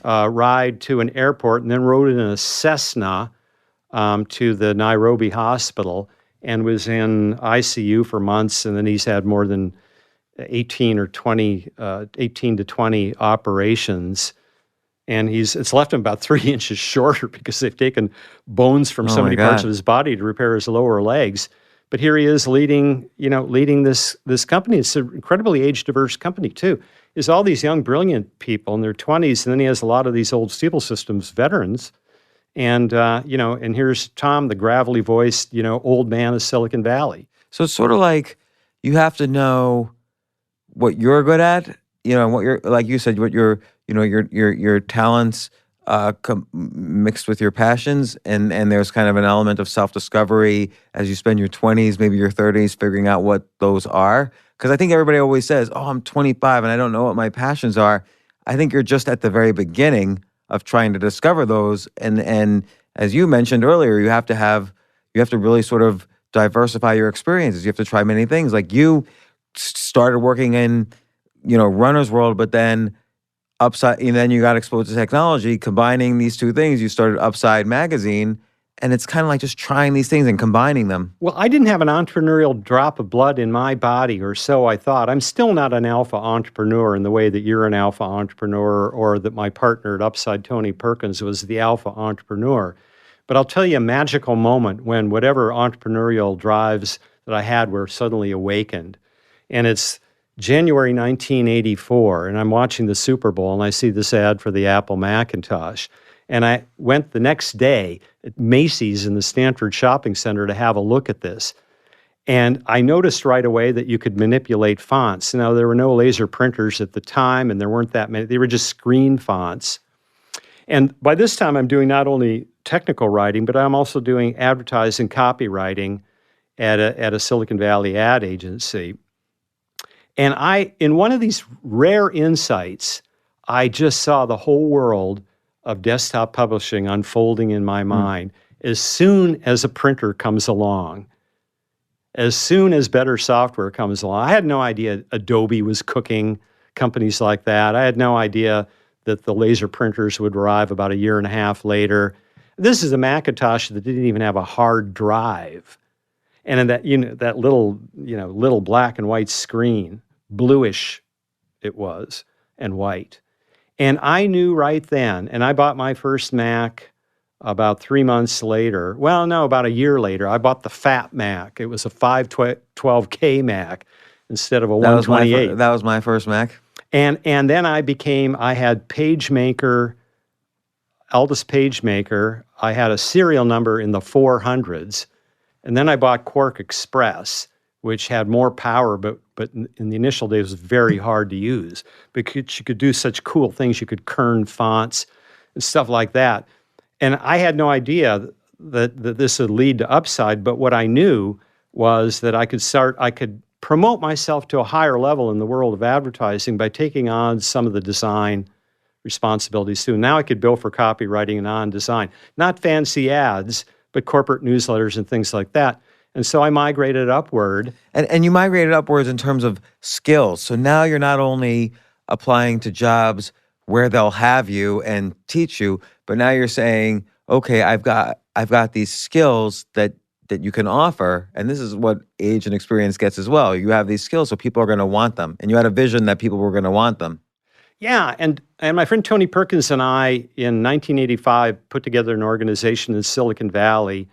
ride to an airport, and then rode in a Cessna to the Nairobi hospital and was in ICU for months. And then he's had more than 18 to 20 operations. And it's left him about 3 inches shorter because they've taken bones from so many parts of his body to repair his lower legs. But here he is leading this company. It's an incredibly age-diverse company, too. Is all these young, brilliant people in their 20s, and then he has a lot of these old Siebel Systems veterans. And, and here's Tom, the gravelly-voiced, old man of Silicon Valley. So it's sort of like you have to know what you're good at, and what you're, like you said, what your talents mixed with your passions, and there's kind of an element of self-discovery as you spend your 20s, maybe your 30s, figuring out what those are. Because I think everybody always says, oh, I'm 25 and I don't know what my passions are. I think you're just at the very beginning of trying to discover those. And as you mentioned earlier, you have to really sort of diversify your experiences. You have to try many things. Like you started working in runner's world, but then Upside, and then you got exposed to technology. Combining these two things, you started Upside Magazine, and it's kind of like just trying these things and combining them. Well, I didn't have an entrepreneurial drop of blood in my body, or so I thought. I'm still not an alpha entrepreneur in the way that you're an alpha entrepreneur, or that my partner at Upside, Tony Perkins, was the alpha entrepreneur. But I'll tell you a magical moment when whatever entrepreneurial drives that I had were suddenly awakened. And it's January 1984, and I'm watching the Super Bowl, and I see this ad for the Apple Macintosh. And I went the next day at Macy's in the Stanford Shopping Center to have a look at this. And I noticed right away that you could manipulate fonts. Now, there were no laser printers at the time, and there weren't that many. They were just screen fonts. And by this time, I'm doing not only technical writing, but I'm also doing advertising copywriting at a Silicon Valley ad agency. And in one of these rare insights, I just saw the whole world of desktop publishing unfolding in my mind. As soon as a printer comes along, as soon as better software comes along, I had no idea Adobe was cooking, companies like that. I had no idea that the laser printers would arrive about a year and a half later. This is a Macintosh that didn't even have a hard drive. And in that little black and white screen, bluish it was, and white. And I knew right then, and I bought my first Mac about 3 months later. Well, no, about a year later. I bought the Fat Mac. It was a 512K Mac instead of a 128. That was my first Mac. And then I had PageMaker, Aldous PageMaker. I had a serial number in the 400s. And then I bought Quark Express, which had more power, but in the initial days was very hard to use because you could do such cool things. You could kern fonts and stuff like that. And I had no idea that this would lead to Upside, but what I knew was that I could promote myself to a higher level in the world of advertising by taking on some of the design responsibilities too. Now I could bill for copywriting and on design, not fancy ads, but corporate newsletters and things like that. And so I migrated upward. And you migrated upwards in terms of skills. So now you're not only applying to jobs where they'll have you and teach you, but now you're saying, okay, I've got these skills that you can offer, and this is what age and experience gets as well. You have these skills, so people are going to want them. And you had a vision that people were going to want them. Yeah, and my friend Tony Perkins and I, in 1985, put together an organization in Silicon Valley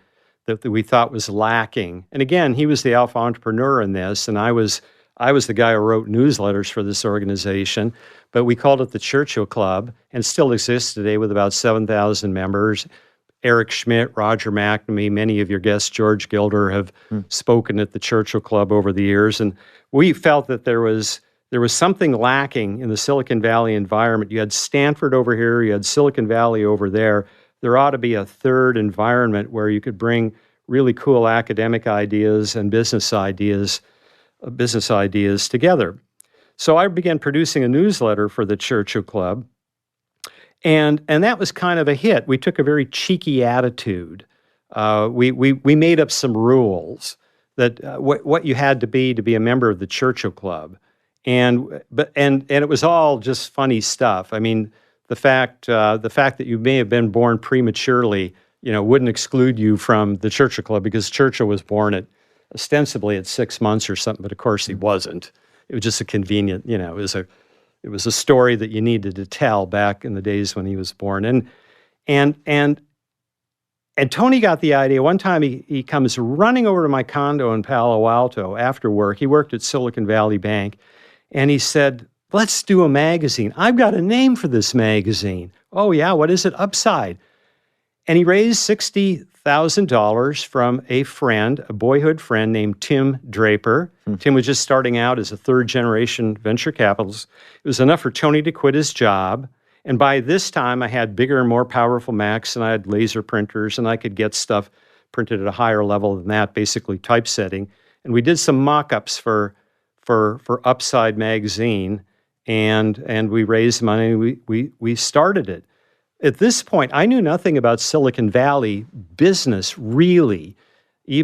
that we thought was lacking. And again, he was the alpha entrepreneur in this, and I was the guy who wrote newsletters for this organization. But we called it the Churchill Club, and still exists today with about 7,000 members. Eric Schmidt, Roger McNamee, many of your guests, George Gilder, have spoken at the Churchill Club over the years. And we felt that there was something lacking in the Silicon Valley environment. You had Stanford over here, you had Silicon Valley over there. There ought to be a third environment where you could bring really cool academic ideas and business ideas together. So I began producing a newsletter for the Churchill Club, and that was kind of a hit. We took a very cheeky attitude. We made up some rules that what you had to be a member of the Churchill Club, and it was all just funny stuff. I mean, the fact that you may have been born prematurely, wouldn't exclude you from the Churchill Club, because Churchill was born ostensibly at 6 months or something, but of course he wasn't. It was just a convenient, it was a story that you needed to tell back in the days when he was born. And Tony got the idea. One time he comes running over to my condo in Palo Alto after work. He worked at Silicon Valley Bank, and he said, "Let's do a magazine. I've got a name for this magazine." "Oh yeah, what is it?" "Upside." And he raised $60,000 from a boyhood friend named Tim Draper. Tim was just starting out as a third-generation venture capitalist. It was enough for Tony to quit his job. And by this time, I had bigger and more powerful Macs, and I had laser printers, and I could get stuff printed at a higher level than that, basically typesetting. And we did some mock-ups for Upside magazine, and we raised money. We started it. At this point, I knew nothing about Silicon Valley business, really.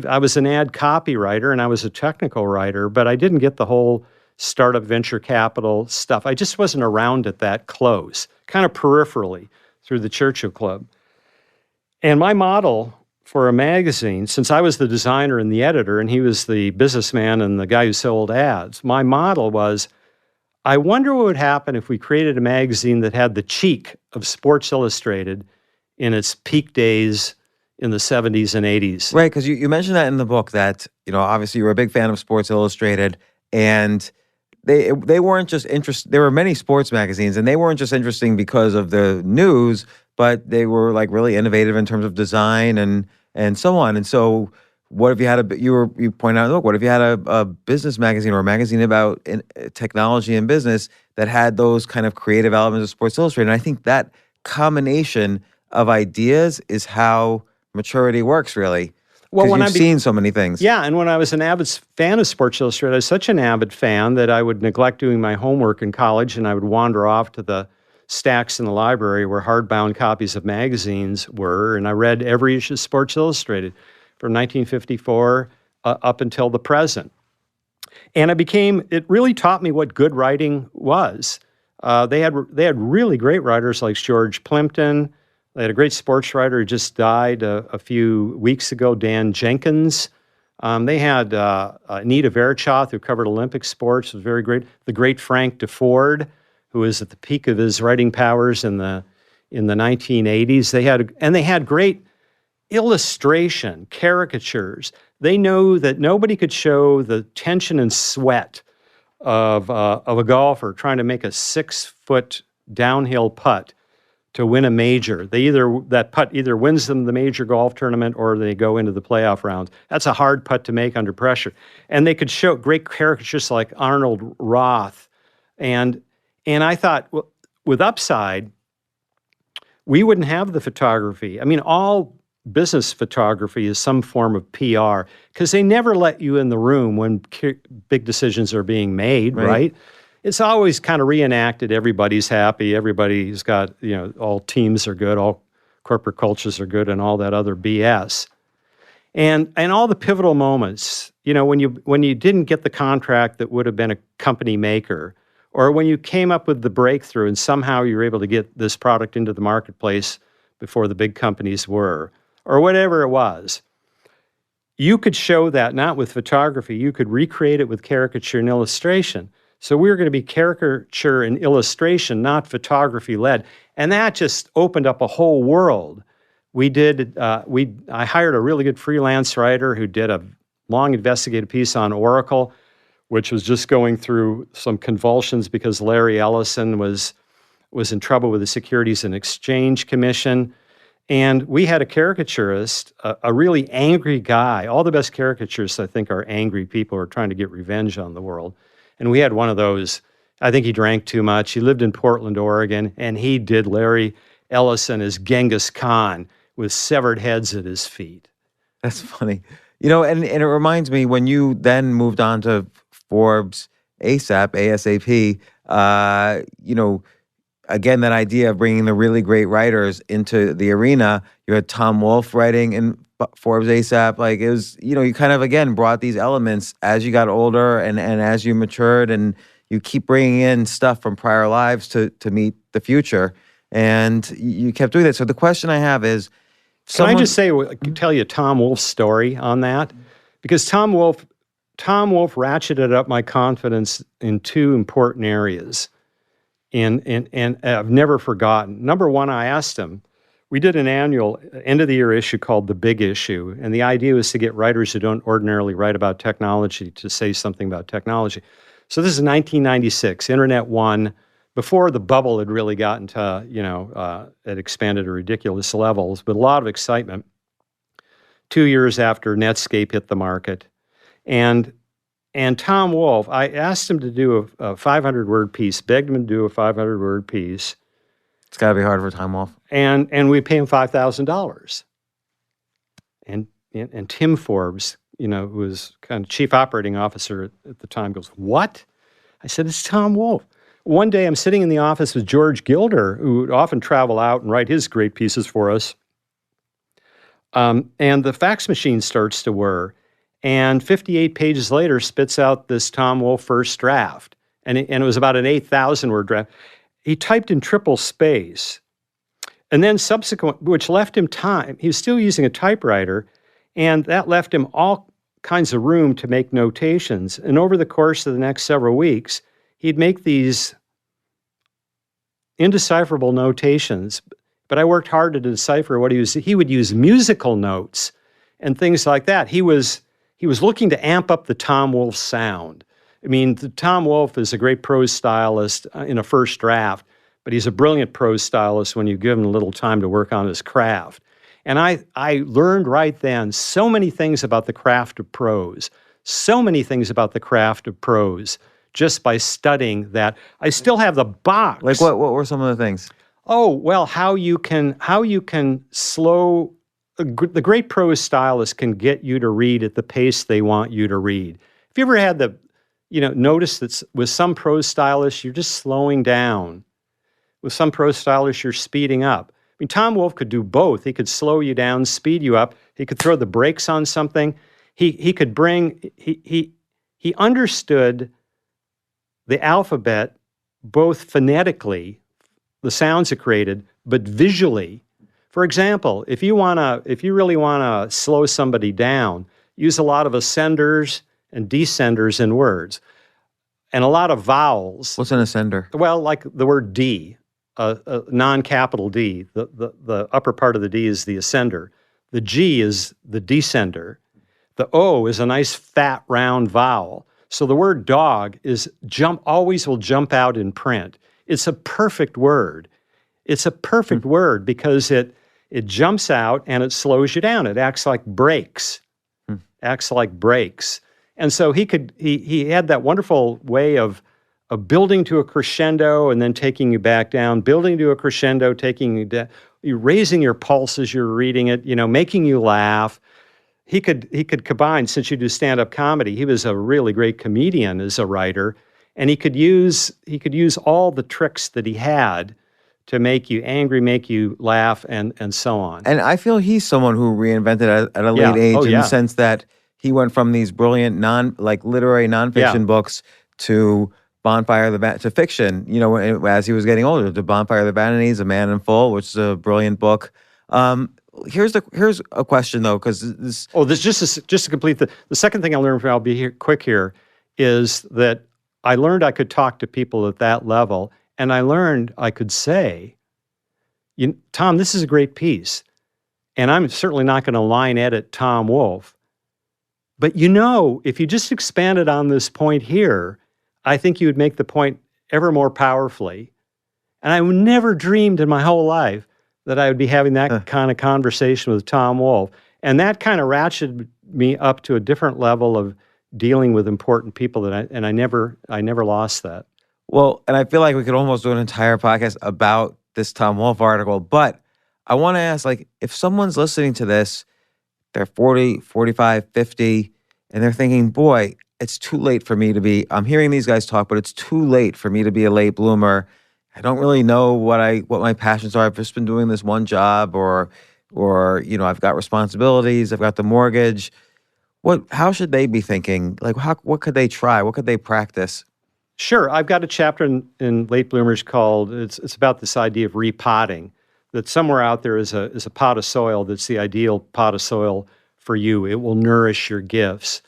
I was an ad copywriter and I was a technical writer, but I didn't get the whole startup venture capital stuff. I just wasn't around it that close, kind of peripherally through the Churchill Club. And my model for a magazine, since I was the designer and the editor, and he was the businessman and the guy who sold ads, my model was, I wonder what would happen if we created a magazine that had the cheek of Sports Illustrated in its peak days in the 70s and 80s. Right, because you mentioned that in the book that, obviously you were a big fan of Sports Illustrated, and they weren't just interested. There were many sports magazines, and they weren't just interesting because of the news, but they were like really innovative in terms of design and so on. And so, what if you had you point out in the book, what if you had a business magazine or a magazine about technology and business that had those kind of creative elements of Sports Illustrated? And I think that combination of ideas is how maturity works, really. Well, when you've seen so many things. Yeah, and when I was an avid fan of Sports Illustrated, I was such an avid fan that I would neglect doing my homework in college, and I would wander off to the stacks in the library where hardbound copies of magazines were, and I read every issue of Sports Illustrated from 1954 up until the present. And it really taught me what good writing was. They had really great writers like George Plimpton. They had a great sports writer who just died a few weeks ago, Dan Jenkins. They had Anita Verchoth, who covered Olympic sports, was very great. The great Frank DeFord, who was at the peak of his writing powers in the 1980s. They had great illustration, caricatures. They know that nobody could show the tension and sweat of a golfer trying to make a 6-foot downhill putt to win a major. That putt either wins them the major golf tournament or they go into the playoff rounds. That's a hard putt to make under pressure. And they could show great caricatures like Arnold Roth. And I thought, well, with Upside, we wouldn't have the photography. I mean, all business photography is some form of PR because they never let you in the room when big decisions are being made, right? It's always kind of reenacted. Everybody's happy. Everybody's got, all teams are good, all corporate cultures are good, and all that other BS. And all the pivotal moments, when you didn't get the contract that would have been a company maker, or when you came up with the breakthrough and somehow you were able to get this product into the marketplace before the big companies were, or whatever it was, you could show that not with photography. You could recreate it with caricature and illustration. So we were going to be caricature and illustration, not photography-led. And that just opened up a whole world. I hired a really good freelance writer who did a long investigative piece on Oracle, which was just going through some convulsions because Larry Ellison was in trouble with the Securities and Exchange Commission. And we had a caricaturist, a really angry guy. All the best caricaturists, I think, are angry people who are trying to get revenge on the world. And we had one of those. I think he drank too much. He lived in Portland, Oregon, and he did Larry Ellison as Genghis Khan with severed heads at his feet. That's funny. And it reminds me when you then moved on to Forbes ASAP, again, that idea of bringing the really great writers into the arena. You had Tom Wolfe writing in Forbes ASAP. Like it was, you kind of, again, brought these elements as you got older and as you matured, and you keep bringing in stuff from prior lives to meet the future. And you kept doing that. So the question I have is, Can I just tell you Tom Wolfe's story on that? Because Tom Wolfe ratcheted up my confidence in two important areas. And I've never forgotten. Number one, I asked him, we did an annual end-of-the-year issue called The Big Issue, and the idea was to get writers who don't ordinarily write about technology to say something about technology. So this is 1996, Internet One, before the bubble had really gotten to, it expanded to ridiculous levels, but a lot of excitement. 2 years after Netscape hit the market. And Tom Wolfe, I asked him to do a 500-word piece, begged him to do a 500-word piece. It's got to be hard for Tom Wolfe. And we pay him $5,000. And Tim Forbes, who was kind of chief operating officer at the time, goes, "What?" I said, "It's Tom Wolfe." One day I'm sitting in the office with George Gilder, who would often travel out and write his great pieces for us. And the fax machine starts to whir. and 58 pages later spits out this Tom Wolfe first draft. And it was about an 8,000 word draft. He typed in triple space. And then subsequent, which left him time. He was still using a typewriter, and that left him all kinds of room to make notations. And over the course of the next several weeks, he'd make these indecipherable notations. But I worked hard to decipher what he would use musical notes and things like that. He was looking to amp up the Tom Wolfe sound. I mean, Tom Wolfe is a great prose stylist in a first draft, but he's a brilliant prose stylist when you give him a little time to work on his craft. And I learned right then so many things about the craft of prose, just by studying that. I still have the box. Like what were some of the things? Oh, well, how you can slow. The great prose stylist can get you to read at the pace they want you to read. Have you ever had notice that with some prose stylists, you're just slowing down. With some prose stylists, you're speeding up. I mean, Tom Wolfe could do both. He could slow you down, speed you up. He could throw the brakes on something. He understood the alphabet both phonetically, the sounds it created, but visually. For example, if you really wanna slow somebody down, use a lot of ascenders and descenders in words, and a lot of vowels. What's an ascender? Well, like the word D, non-capital D. The upper part of the D is the ascender. The G is the descender. The O is a nice fat round vowel. So the word dog always will jump out in print. It's a perfect word. It's a perfect word because it jumps out and it slows you down. It acts like brakes. And so he had that wonderful way of building to a crescendo and then taking you back down, building to a crescendo, taking you down, raising your pulse as you're reading it, making you laugh. He could combine, since you do stand-up comedy, he was a really great comedian as a writer, and he could use all the tricks that he had to make you angry, make you laugh, and so on. And I feel he's someone who reinvented at a late age in the sense that he went from these brilliant literary nonfiction books to to fiction, as he was getting older, to Bonfire of the Vanities, A Man in Full, which is a brilliant book. Here's a question though, because this. Oh, just to complete the second thing I learned, I'll be quick here, is that I learned I could talk to people at that level, and I learned I could say, Tom, this is a great piece, and I'm certainly not going to line edit Tom Wolfe, but if you just expanded on this point here, I think you would make the point ever more powerfully. And I never dreamed in my whole life that I would be having that kind of conversation with Tom Wolfe. And that kind of ratcheted me up to a different level of dealing with important people I never lost that. Well, and I feel like we could almost do an entire podcast about this Tom Wolfe article, but I want to ask, if someone's listening to this, they're 40, 45, 50, and they're thinking, boy, it's too late for me to be, I'm hearing these guys talk, but it's too late for me to be a late bloomer. I don't really know what my passions are. I've just been doing this one job or I've got responsibilities, I've got the mortgage. How should they be thinking? What could they try? What could they practice? Sure. I've got a chapter in Late Bloomers called, it's about this idea of repotting, that somewhere out there is a pot of soil that's the ideal pot of soil for you. It will nourish your gifts.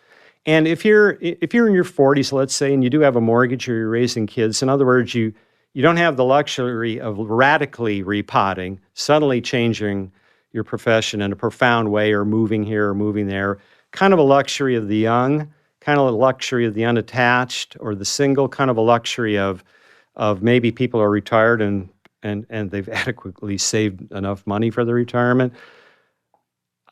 And if you're in your 40s, let's say, and you do have a mortgage or you're raising kids, in other words, you don't have the luxury of radically repotting, suddenly changing your profession in a profound way or moving here or moving there, kind of a luxury of the young, kind of a luxury of the unattached or the single, kind of a luxury of maybe people are retired and they've adequately saved enough money for their retirement.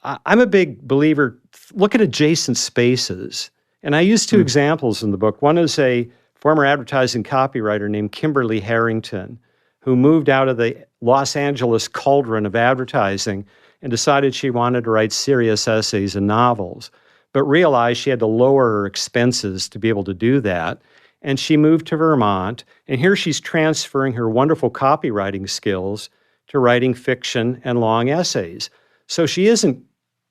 I'm a big believer, look at adjacent spaces. And I use two examples in the book. One is a former advertising copywriter named Kimberly Harrington, who moved out of the Los Angeles cauldron of advertising and decided she wanted to write serious essays and novels, but realized she had to lower her expenses to be able to do that. And she moved to Vermont, and here she's transferring her wonderful copywriting skills to writing fiction and long essays. So she isn't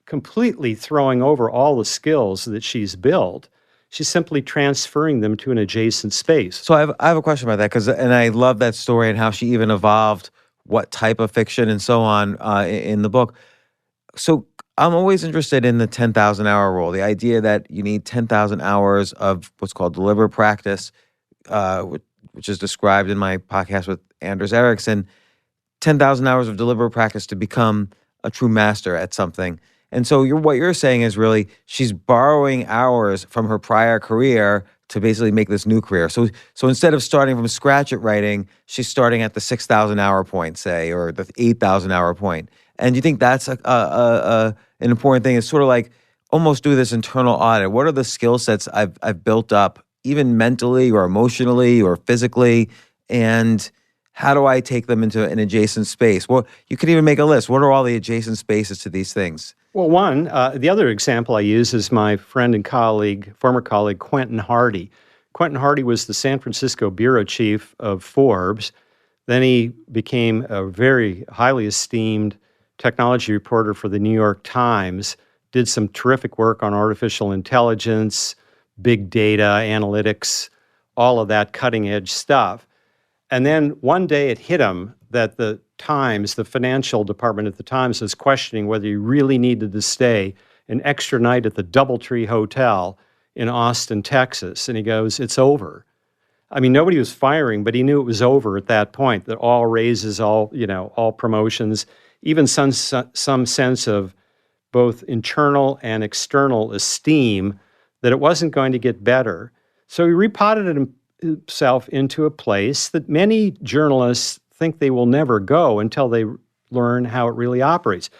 completely throwing over all the skills that she's built. She's simply transferring them to an adjacent space. So I have a question about that, and I love that story and how she even evolved what type of fiction and so on in the book. So I'm always interested in the 10,000 hour rule, the idea that you need 10,000 hours of what's called deliberate practice, which is described in my podcast with Anders Ericsson, 10,000 hours of deliberate practice to become a true master at something. And so what you're saying is really she's borrowing hours from her prior career to basically make this new career. So instead of starting from scratch at writing, she's starting at the 6,000 hour point, say, or the 8,000 hour point. And you think that's an important thing? It's sort of like almost do this internal audit. What are the skill sets I've built up, even mentally or emotionally or physically, and how do I take them into an adjacent space? Well, you could even make a list. What are all the adjacent spaces to these things? Well, the other example I use is my friend and former colleague, Quentin Hardy. Quentin Hardy was the San Francisco bureau chief of Forbes. Then he became a very highly esteemed technology reporter for the New York Times, did some terrific work on artificial intelligence, big data, analytics, all of that cutting edge stuff. And then one day it hit him that the Times, the financial department at the Times, was questioning whether he really needed to stay an extra night at the Doubletree Hotel in Austin, Texas. And he goes, it's over. I mean, nobody was firing, but he knew it was over at that point, that all raises, all promotions, even some sense of both internal and external esteem, that it wasn't going to get better. So he repotted himself into a place that many journalists think they will never go until they learn how it really operates.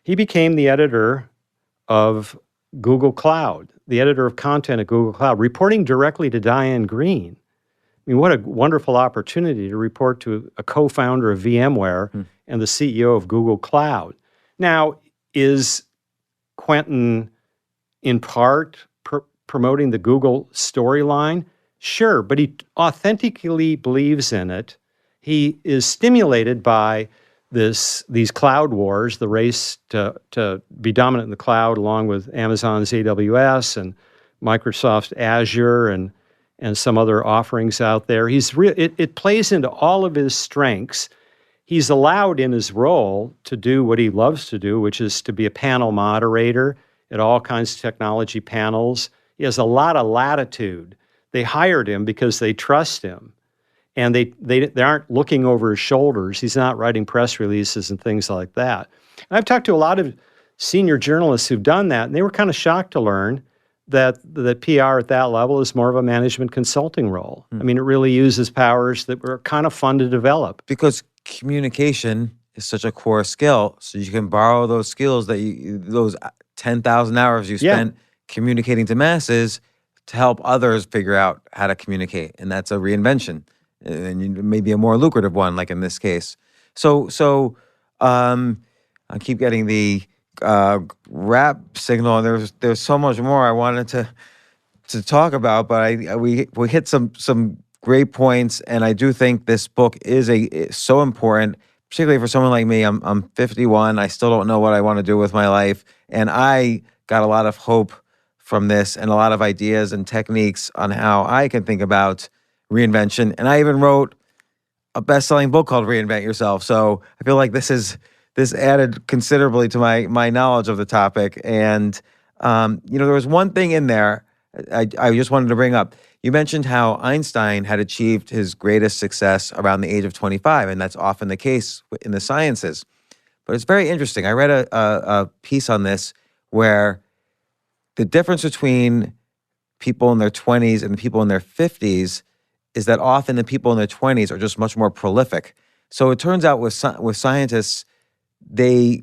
He became the editor of Google Cloud, the editor of content at Google Cloud, reporting directly to Diane Greene. I mean, what a wonderful opportunity to report to a co-founder of VMware and the CEO of Google Cloud. Now, is Quentin in part promoting the Google storyline? Sure, but he authentically believes in it. He is stimulated by these cloud wars, the race to be dominant in the cloud, along with Amazon's AWS and Microsoft's Azure and some other offerings out there. It plays into all of his strengths. He's allowed in his role to do what he loves to do, which is to be a panel moderator at all kinds of technology panels. He has a lot of latitude. They hired him because they trust him. And they aren't looking over his shoulders. He's not writing press releases and things like that. And I've talked to a lot of senior journalists who've done that, and they were kind of shocked to learn that the PR at that level is more of a management consulting role. I mean, it really uses powers that were kind of fun to develop. Because communication is such a core skill, so you can borrow those skills those 10,000 hours you spent communicating to masses to help others figure out how to communicate, and that's a reinvention. And maybe a more lucrative one, like in this case. So I keep getting the wrap signal. There's so much more I wanted to talk about, but we hit some great points, and I do think this book is so important, particularly for someone like me. I'm 51. I still don't know what I want to do with my life, and I got a lot of hope from this and a lot of ideas and techniques on how I can think about reinvention. And I even wrote a best-selling book called Reinvent Yourself. So I feel like this added considerably to my knowledge of the topic. And there was one thing in there I just wanted to bring up. You mentioned how Einstein had achieved his greatest success around the age of 25, and that's often the case in the sciences. But it's very interesting. I read a piece on this where the difference between people in their 20s and people in their 50s is that often the people in their 20s are just much more prolific. So it turns out with scientists, they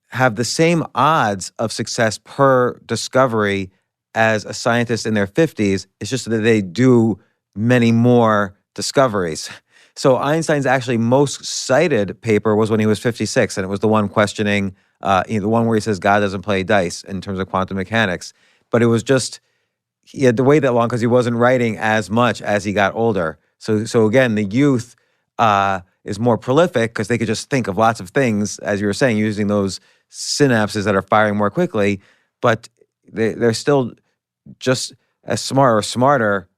have the same odds of success per discovery as a scientist in their 50s. It's just that they do many more discoveries. So Einstein's actually most cited paper was when he was 56, and it was the one questioning, the one where he says God doesn't play dice in terms of quantum mechanics. But it was just, he had to wait that long because he wasn't writing as much as he got older. So again, the youth is more prolific because they could just think of lots of things, as you were saying, using those synapses that are firing more quickly, but they're still just as smart or smarter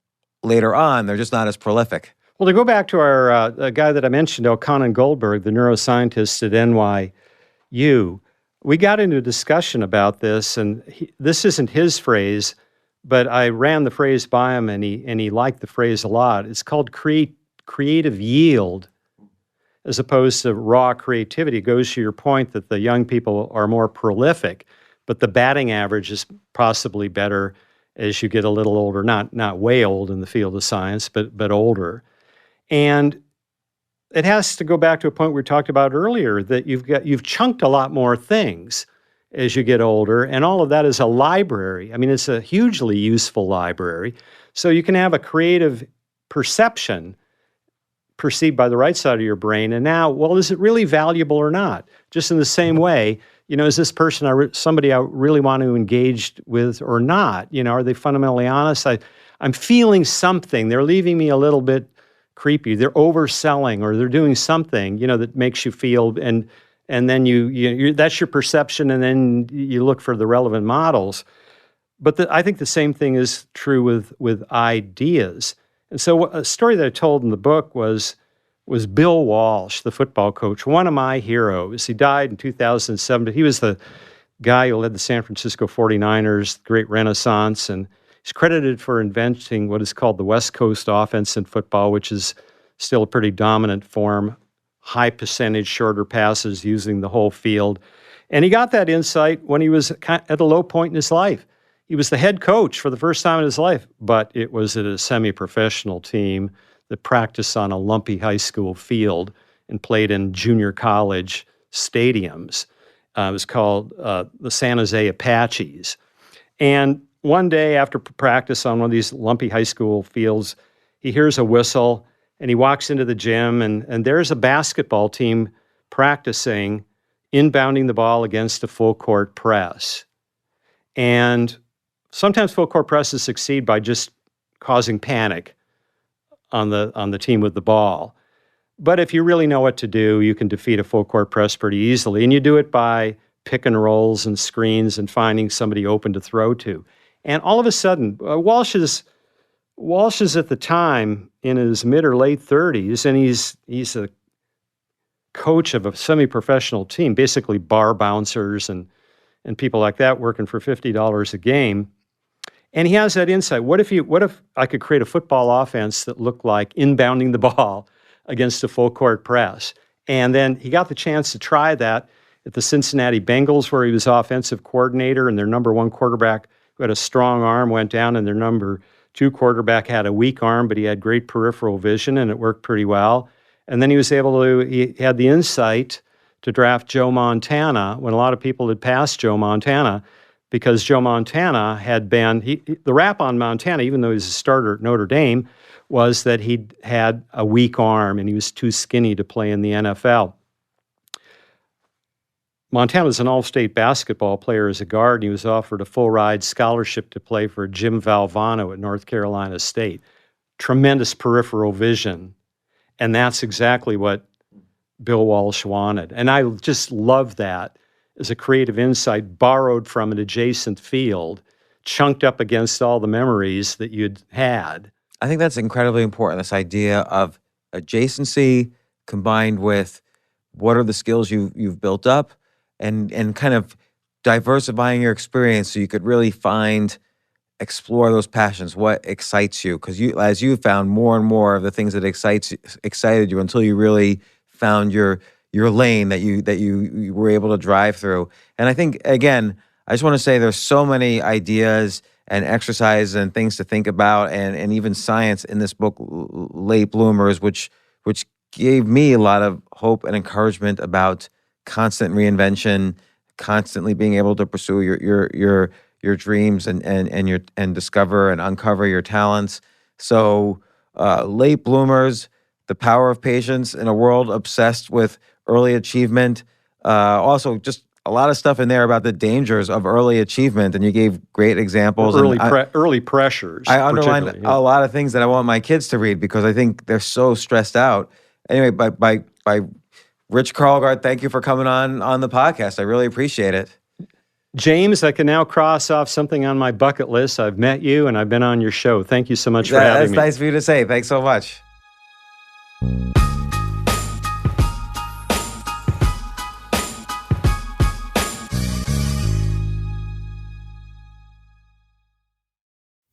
later on. They're just not as prolific. Well, to go back to our guy that I mentioned, Elkanan Goldberg, the neuroscientist at NYU, we got into a discussion about this, and this isn't his phrase, but I ran the phrase by him, and he liked the phrase a lot. It's called creative yield, as opposed to raw creativity. It goes to your point that the young people are more prolific, but the batting average is possibly better as you get a little older, not way old in the field of science, but older. And it has to go back to a point we talked about earlier, that you've chunked a lot more things as you get older, and all of that is a library. I mean, it's a hugely useful library. So you can have a creative perception perceived by the right side of your brain, and now, well, is it really valuable or not? Just in the same way, is this person somebody I really want to engage with or not? Are they fundamentally honest? I'm feeling something. They're leaving me a little bit creepy. They're overselling, or they're doing something, that makes you feel, and then you that's your perception, and then you look for the relevant models. But I think the same thing is true with ideas. And so a story that I told in the book was Bill Walsh, the football coach, one of my heroes. He died in 2007. He was the guy who led the San Francisco 49ers, great Renaissance, and he's credited for inventing what is called the West Coast offense in football, which is still a pretty dominant form, high percentage shorter passes using the whole field. And he got that insight when he was at a low point in his life. He was the head coach for the first time in his life, but it was at a semi-professional team that practiced on a lumpy high school field and played in junior college stadiums. It was called the San Jose Apaches. And one day after practice on one of these lumpy high school fields, he hears a whistle, and he walks into the gym, and there's a basketball team practicing inbounding the ball against a full court press. And sometimes full court presses succeed by just causing panic on the team with the ball. But if you really know what to do, you can defeat a full court press pretty easily. And you do it by pick and rolls and screens and finding somebody open to throw to. And all of a sudden, Walsh is at the time in his mid or late 30s, and he's a coach of a semi-professional team, basically bar bouncers and people like that working for $50 a game. And he has that insight. What if I could create a football offense that looked like inbounding the ball against a full court press? And then he got the chance to try that at the Cincinnati Bengals, where he was offensive coordinator, and their number one quarterback, who had a strong arm, went down, and their number two quarterback had a weak arm, but he had great peripheral vision, and it worked pretty well. And then he had the insight to draft Joe Montana when a lot of people had passed Joe Montana, because Joe Montana had been, the rap on Montana, even though he was a starter at Notre Dame, was that he had a weak arm and he was too skinny to play in the NFL. Montana was an all-state basketball player as a guard, and he was offered a full-ride scholarship to play for Jim Valvano at North Carolina State. Tremendous peripheral vision, and that's exactly what Bill Walsh wanted. And I just love that as a creative insight borrowed from an adjacent field, chunked up against all the memories that you'd had. I think that's incredibly important, this idea of adjacency combined with what are the skills you've built up, and kind of diversifying your experience so you could really explore those passions, what excites you. Because as you found more and more of the things that excited you until you really found your lane that you were able to drive through. And I think, again, I just want to say there's so many ideas and exercises and things to think about, and even science in this book, Late Bloomers, which gave me a lot of hope and encouragement about constant reinvention, constantly being able to pursue your dreams and discover and uncover your talents. So Late Bloomers, The Power of Patience in a World Obsessed with Early Achievement. Also, just a lot of stuff in there about the dangers of early achievement, and you gave great examples. Early pressures. I underlined a lot of things that I want my kids to read because I think they're so stressed out. Anyway, by Rich Karlgaard, thank you for coming on the podcast. I really appreciate it. James, I can now cross off something on my bucket list. I've met you and I've been on your show. Thank you so much for having me. That's nice for you to say. Thanks so much.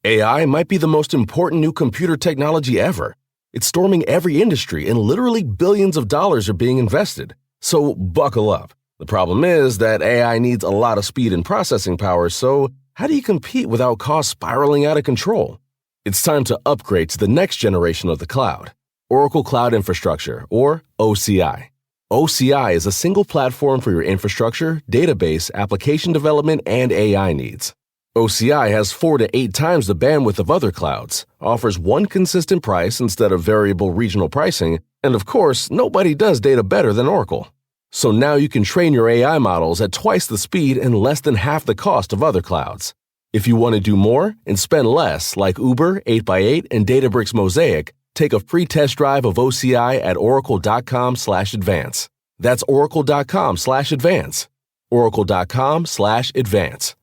AI might be the most important new computer technology ever. It's storming every industry and literally billions of dollars are being invested. So buckle up. The problem is that AI needs a lot of speed and processing power, so how do you compete without costs spiraling out of control? It's time to upgrade to the next generation of the cloud, Oracle Cloud Infrastructure, or OCI. OCI is a single platform for your infrastructure, database, application development, and AI needs. OCI has 4 to 8 times the bandwidth of other clouds, offers one consistent price instead of variable regional pricing, and of course, nobody does data better than Oracle. So now you can train your AI models at twice the speed and less than half the cost of other clouds. If you want to do more and spend less, like Uber, 8x8, and Databricks Mosaic, take a free test drive of OCI at oracle.com/advance. That's oracle.com/advance. oracle.com/advance.